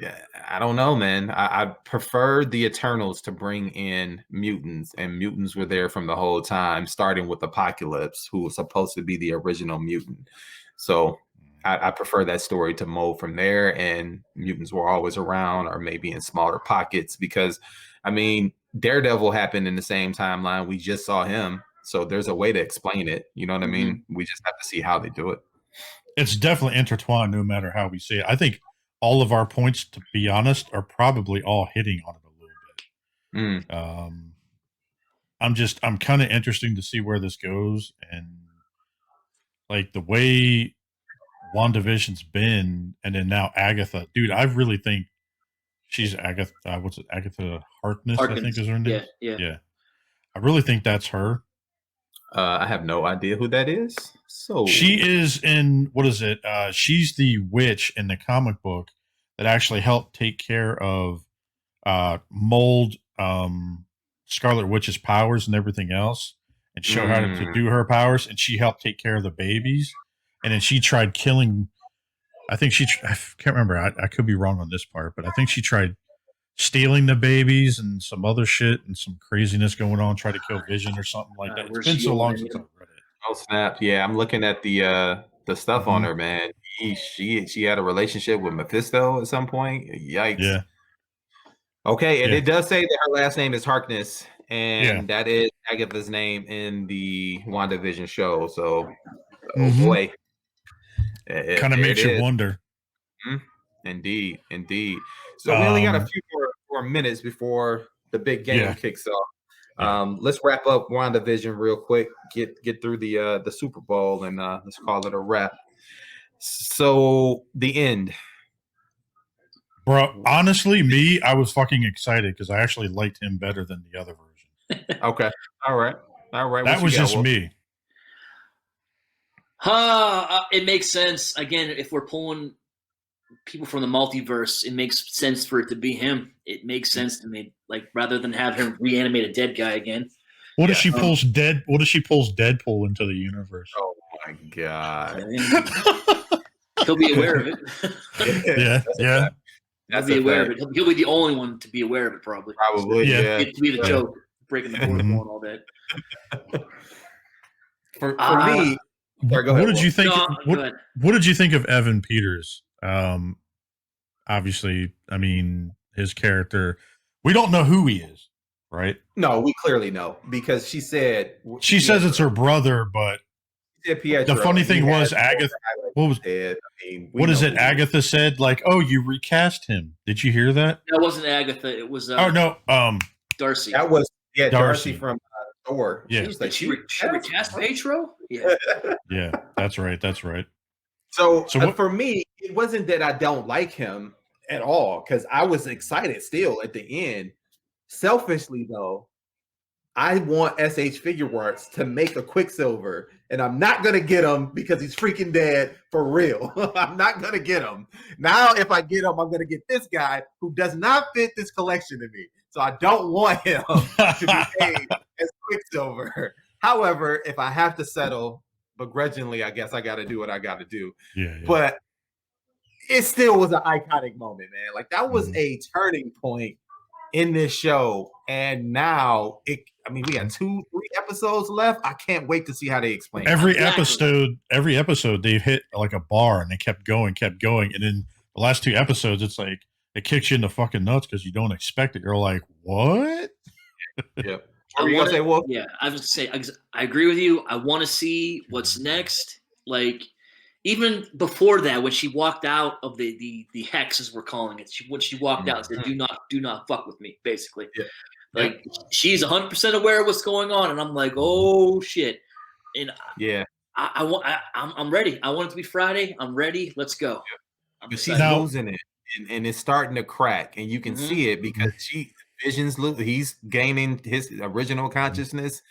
I don't know, man. I preferred the Eternals to bring in mutants, and mutants were there from the whole time, starting with Apocalypse, who was supposed to be the original mutant. So I prefer that story to mold from there, and mutants were always around, or maybe in smaller pockets, because, I mean, Daredevil happened in the same timeline. We just saw him. So there's a way to explain it. You know what I mean? We just have to see how they do it. It's definitely intertwined no matter how we see it. I think all of our points, to be honest, are probably all hitting on it a little bit. I'm kind of interested to see where this goes, and like the way WandaVision's been, and then now Agatha. Dude, I really think she's Agatha. What's it? Agatha Harkness, I think is her name. Yeah. I really think that's her. I have no idea who that is. So she is in, what is it? She's the witch in the comic book that actually helped take care of mold Scarlet Witch's powers and everything else, and show how to do her powers. And she helped take care of the babies. And then she tried killing. I can't remember. I could be wrong on this part, but I think she tried stealing the babies and some other shit and some craziness going on, try to kill Vision or something like that. It's Where's been she so long going? since I've read it. Oh snap! Yeah, I'm looking at the stuff on her, man. She had a relationship with Mephisto at some point. Yikes. Yeah. Okay, and it does say that her last name is Harkness, and Yeah. that is Agatha's name in the WandaVision show. So, oh boy, Kind of makes you wonder. Indeed, indeed. So we only got a few more minutes before the big game kicks off. Let's wrap up WandaVision real quick. Get through the Super Bowl and let's call it a wrap. So the end. Bro, honestly, I was fucking excited because I actually liked him better than the other version. Okay. All right. That was just me. It makes sense. Again, if we're pulling people from the multiverse, it makes sense for it to be him. It makes sense to me. Like, rather than have him reanimate a dead guy again. What if she pulls Deadpool into the universe? Oh my god. He'll be aware of it. Yeah. He'll be aware of it. He'll be the only one to be aware of it, probably. Probably, yeah. To be the joke, breaking the fourth wall and all that. For me, what did you think? What did you think of Evan Peters? Obviously, I mean, his character. We don't know who he is, right? No, we clearly know because she said she says it's her brother, but the funny thing was Agatha. What was dead? I mean, what is it? Agatha said, like, "Oh, you recast him." Did you hear that? That wasn't Agatha. It was. Oh no, Darcy. That was Darcy from Thor. Yeah, she was like, she recast Petro. Yeah, yeah, that's right. That's right. So for me, it wasn't that I don't like him at all because I was excited still at the end. Selfishly, though, I want SH Figuarts to make a Quicksilver, and I'm not gonna get him because he's freaking dead for real. I'm not gonna get him now. If I get him, I'm gonna get this guy who does not fit this collection to me. So I don't want him to be made as Quicksilver. However, if I have to settle begrudgingly, I guess I got to do what I got to do. Yeah. But it still was an iconic moment, man. Like that was a turning point in this show, and now we got 2-3 episodes left. I can't wait to see how they explain every episode. Every episode they've hit like a bar, and they kept going, and then the last 2 episodes, it's like it kicks you in the fucking nuts because you don't expect it. You're like, what? Yeah. What were you gonna say, Wolf? Yeah, I was gonna say I agree with you. I want to see what's next. Like even before that, when she walked out of the hex, as we're calling it, when she walked out, said, "Do not fuck with me." Basically, like she's 100% aware of what's going on, and I'm like, oh shit. And I'm ready. I want it to be Friday. I'm ready. Let's go. But she's losing it, and it's starting to crack, and you can see it because he's gaining his original consciousness.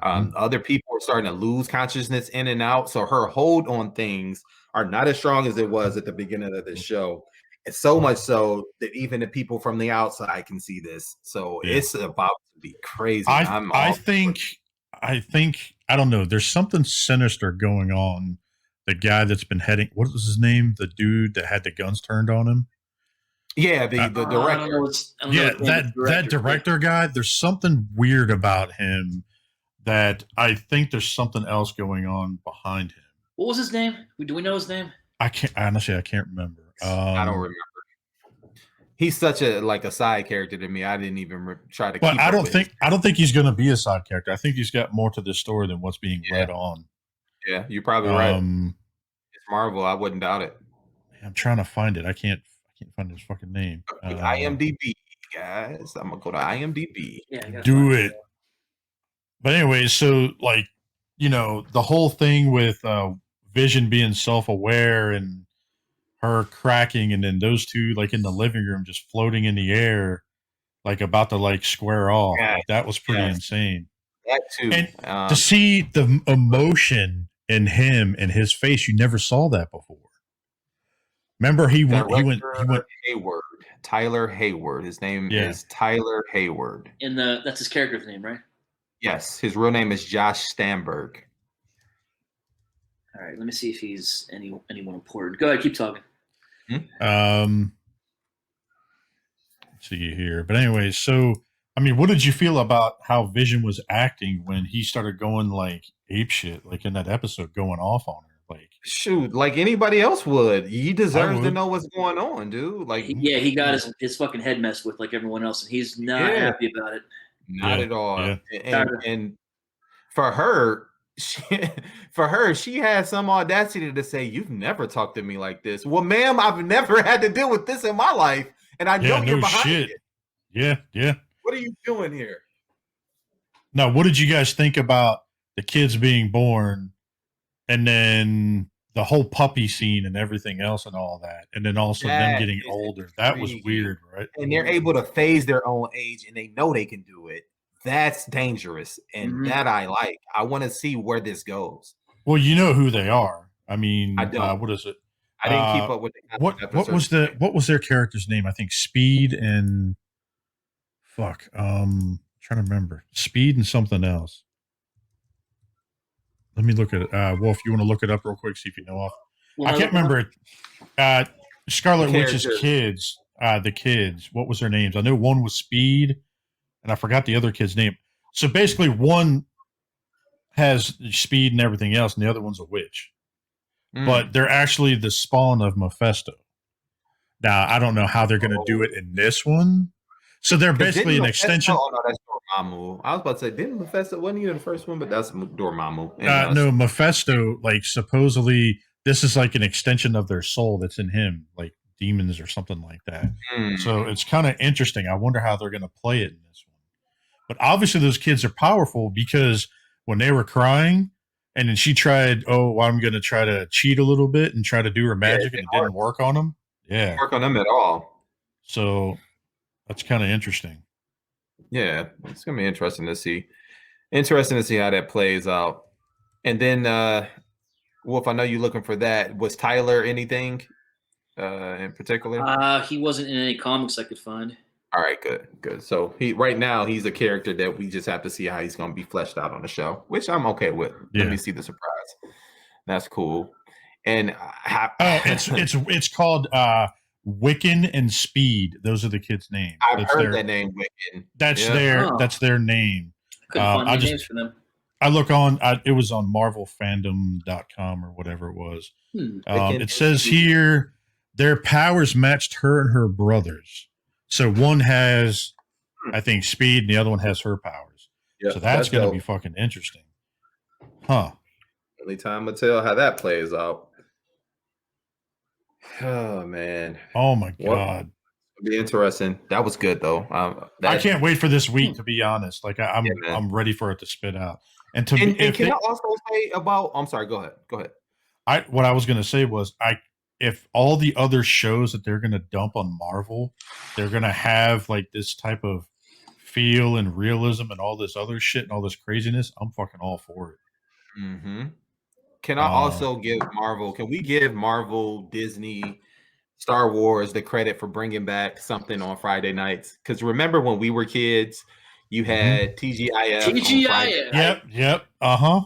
Other people are starting to lose consciousness in and out. So her hold on things are not as strong as it was at the beginning of the show. And so much so that even the people from the outside can see this. So it's about to be crazy. I think, I don't know. There's something sinister going on. The guy that's been heading, what was his name? The dude that had the guns turned on him. Yeah, the director. That director guy. There's something weird about him that I think there's something else going on behind him. What was his name? Do we know his name? I can't remember. I don't remember. He's such a side character to me. I didn't even try to. But I don't think he's going to be a side character. I think he's got more to this story than what's being led on. Yeah, you're probably right. It's Marvel. I wouldn't doubt it. I'm trying to find it. I can't find his fucking name. IMDb, guys. I'm gonna go to IMDb. Yeah, do it. But anyway, so the whole thing with Vision being self-aware and her cracking, and then those two in the living room just floating in the air, about to square off. Yeah. That was pretty insane. That too. And to see the emotion in him and his face, you never saw that before. Remember, he went Hayward. Tyler Hayward. His name is Tyler Hayward. That's his character's name, right? Yes, his real name is Josh Stamberg. All right, let me see if he's anyone important. Go ahead, keep talking. see here. But anyway, so I mean, what did you feel about how Vision was acting when he started going like ape shit, like in that episode, going off on her? Like, shoot, like anybody else would. He deserves to would. know what's going on, dude. Like, Yeah, he got his fucking head messed with like everyone else, and he's not happy about it. Not at all. Yeah. And for her, she had some audacity to say, "You've never talked to me like this." Well, ma'am, I've never had to deal with this in my life, and I know you're behind it. Yeah. What are you doing here? Now, what did you guys think about the kids being born, and then the whole puppy scene and everything else and all that, and then also them getting older? That was weird, right? And they're able to phase their own age, and they know they can do it. That's dangerous, and that I like. I want to see where this goes. Well, you know who they are. I mean, I don't. What is it? I didn't keep up with the what was their character's name? I think Speed and trying to remember. Speed and something else. Let me look at it. Wolf, you want to look it up real quick, see if you know off. I can't remember it. Scarlet Witch's kids, the kids. What was their names? I know one was Speed, and I forgot the other kid's name. So basically, one has speed and everything else, and the other one's a witch. But they're actually the spawn of Mephisto. Now, I don't know how they're going to do it in this one. So they're basically an extension. Oh, no, that's Dormammu. I was about to say, didn't Mephisto, wasn't he in the first one? But that's Dormammu. No, Mephisto, like, supposedly, this is like an extension of their soul that's in him, like demons or something like that. So it's kind of interesting. I wonder how they're going to play it in this one. But obviously, those kids are powerful because when they were crying, and then she tried, I'm going to try to cheat a little bit and try to do her magic, and it didn't work on them. Yeah. Work on them at all. So that's kind of interesting. Yeah, it's going to be interesting to see. Interesting to see how that plays out. And then, Wolf, I know you're looking for that. Was Tyler anything in particular? He wasn't in any comics I could find. All right, good. So right now he's a character that we just have to see how he's going to be fleshed out on the show, which I'm okay with. Let me see the surprise. That's cool. And it's called Wiccan and Speed. Those are the kids' names. I've heard that name, Wiccan. That's their name. Couldn't find names for them. I look on. It was on MarvelFandom.com or whatever it was. It says here their powers matched her and her brothers. So one has, I think, speed, and the other one has her powers. Yep, so that's going to be fucking interesting. Huh. Only time will tell how that plays out. Oh, man. Oh, my God. It'll be interesting. That was good, though. I can't wait for this week, to be honest. Like, I'm ready for it to spit out. And can I also say about... I'm sorry, go ahead. What I was going to say was, if all the other shows that they're going to dump on Marvel, they're going to have like this type of feel and realism and all this other shit and all this craziness, I'm fucking all for it. Mm-hmm. Can I also give Marvel, can we give Marvel, Disney, Star Wars the credit for bringing back something on Friday nights? Because remember when we were kids, you had TGIF. Yep. Uh-huh.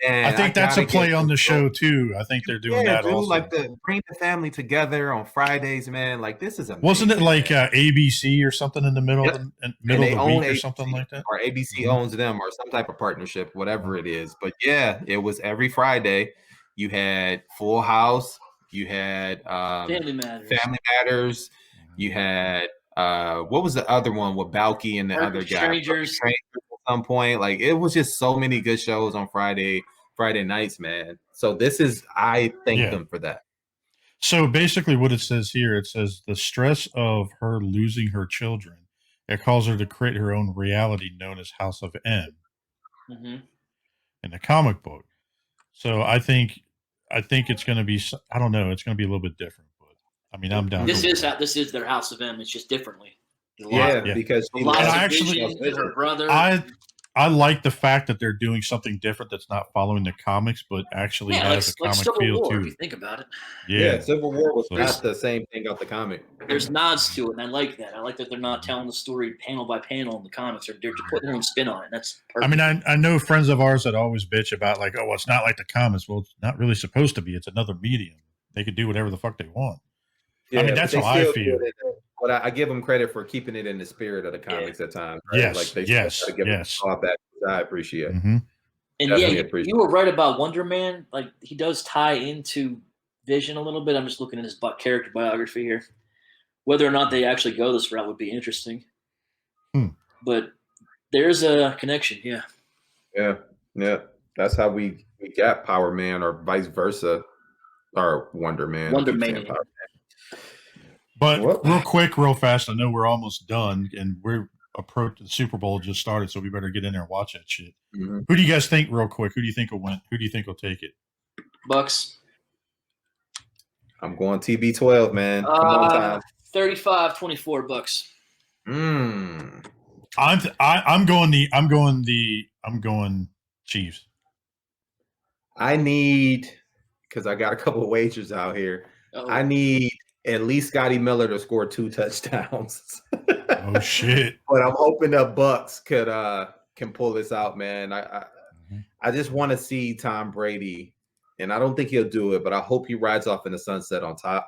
And I think that's a play on the show too. I think they're doing that also. Like bring the family together on Fridays, man. Like this is amazing. Wasn't it like ABC or something in the middle of the week or something like that? Or ABC owns them or some type of partnership, whatever it is. But yeah, it was every Friday. You had Full House. You had Family Matters. You had what was the other one with Balky and the other guy? Strangers. At some point, like it was just so many good shows on Friday nights, man. So this is, I thank them for that. So basically what it says here, it says the stress of her losing her children, it caused her to create her own reality known as House of M in the comic book. So I think it's going to be, I don't know, it's going to be a little bit different, but I mean, I'm down. This is their House of M. It's just differently. Because her brother. I like the fact that they're doing something different that's not following the comics, but actually has a comic Civil feel War, too. If you think about it. Yeah, Civil War was not the same thing out the comic. There's nods to it, and I like that. I like that they're not telling the story panel by panel in the comics. They're putting their own spin on it. That's perfect. I mean, I know friends of ours that always bitch about like, oh, it's not like the comics. Well, it's not really supposed to be. It's another medium. They could do whatever the fuck they want. I mean, that's how I feel. But I give them credit for keeping it in the spirit of the comics at times. Right? Yes, like they yes, give yes. it back. I appreciate. Mm-hmm. And you were right about Wonder Man. Like he does tie into Vision a little bit. I'm just looking at his character biography here. Whether or not they actually go this route would be interesting. But there's a connection, yeah. Yeah. That's how we got Power Man, or vice versa, or Wonder Man. Wonder Man. But real quick, real fast, I know we're almost done, and we're approaching the Super Bowl just started, so we better get in there and watch that shit. Mm-hmm. Who do you guys think, real quick? Who do you think will win? Who do you think will take it? Bucks. I'm going TB12, man. Come on, Tom. 35-24 Bucks. I'm going Chiefs. I need, because I got a couple of wagers out here. I need at least Scotty Miller to score 2 touchdowns. Oh shit! But I'm hoping the Bucks can pull this out, man. I just want to see Tom Brady, and I don't think he'll do it, but I hope he rides off in the sunset on top,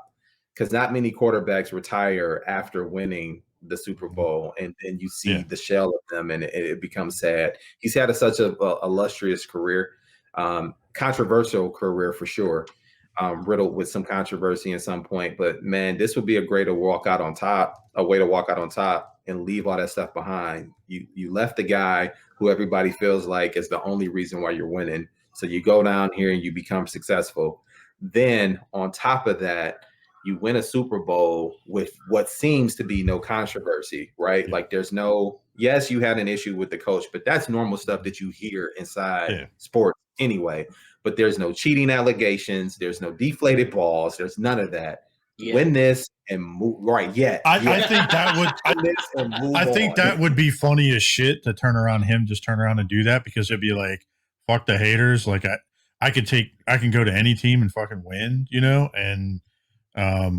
because not many quarterbacks retire after winning the Super Bowl, and then you see the shell of them, and it becomes sad. He's had such a illustrious career, controversial career for sure, riddled with some controversy at some point. But man, this would be a way to walk out on top and leave all that stuff behind. You left the guy who everybody feels like is the only reason why you're winning. So you go down here and you become successful. Then on top of that, you win a Super Bowl with what seems to be no controversy, right? Like there's yes, you had an issue with the coach, but that's normal stuff that you hear inside sports anyway. But there's no cheating allegations. There's no deflated balls. There's none of that. Win this and move right. I think that would. I think that would be funny as shit to turn around and do that, because it'd be like, fuck the haters. Like I can go to any team and fucking win, and I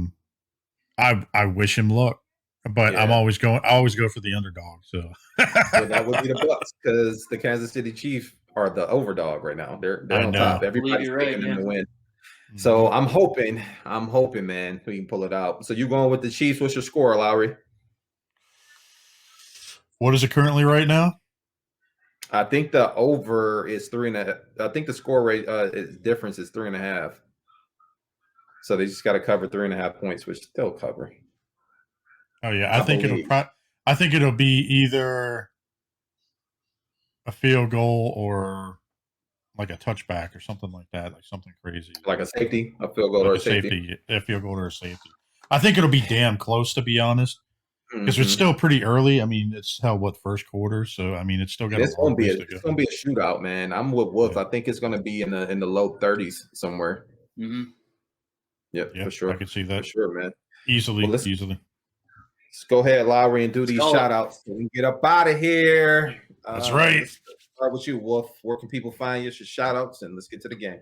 wish him luck, but I always go for the underdog. So that would be the Bucks, because the Kansas City Chiefs are the overdog right now. They're on top. Everybody's picking them to win. So I'm hoping, man, we can pull it out. So you going with the Chiefs? What's your score, Lowry? What is it currently right now? I think the over is 3.5. I think the score rate difference is 3.5. So they just got to cover 3.5 points, which they'll cover. Oh yeah, I think it'll be either a field goal or like a touchback or something like that, like something crazy, like a safety, a field goal, like or a safety, a field goal or a safety. I think it'll be damn close, to be honest, because it's still pretty early. I mean, it's first quarter, so I mean, it's still got. It's gonna be a shootout, man. I'm with Wolf. I think it's gonna be in the low 30s somewhere. Mm-hmm. Yeah, for sure. I can see that. For sure, man. Easily. Let's go ahead, Lowry, and do these shout outs so we can get up out of here. That's right. Let's start with you, Wolf. Where can people find you? Your shout outs, and let's get to the game.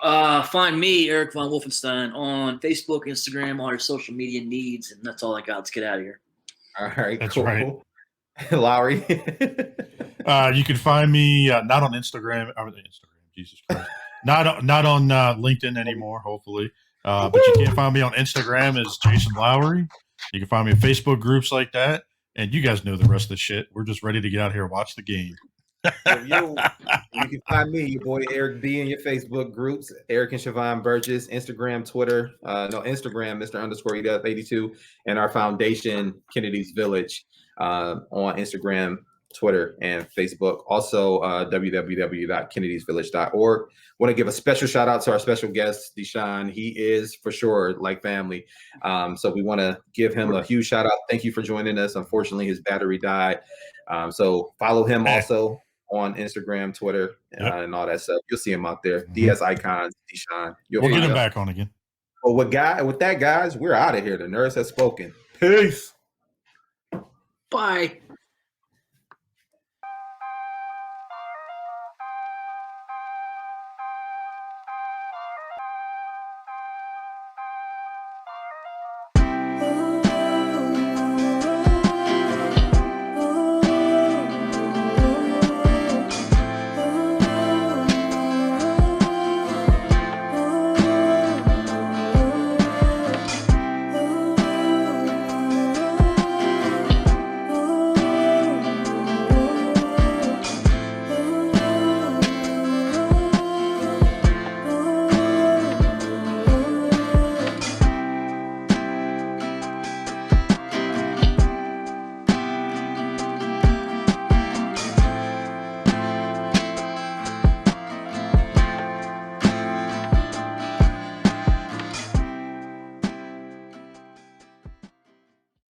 Find me, Eric Von Wolfenstein, on Facebook, Instagram, all your social media needs, and that's all I got. Let's get out of here. All right, that's cool. Right. Lowry. You can find me not on Instagram. Jesus Christ. Not on LinkedIn anymore, hopefully. But you can find me on Instagram as Jason Lowry. You can find me in Facebook groups like that. And you guys know the rest of the shit. We're just ready to get out here and watch the game. You can find me, your boy Eric B, in your Facebook groups, Eric and Siobhan Burgess, Instagram, Twitter, Instagram, Mr._EDF82, and our foundation, Kennedy's Village, on Instagram, Twitter, and Facebook. Also, www.kennedysvillage.org. Want to give a special shout out to our special guest, Deshawn. He is for sure like family. So we want to give him a huge shout out. Thank you for joining us. Unfortunately, his battery died. So follow him also on Instagram, Twitter, and all that stuff. You'll see him out there. DS Ikonz, Deshawn. We'll get him back on again. But with that, guys, we're out of here. The nurse has spoken. Peace. Bye.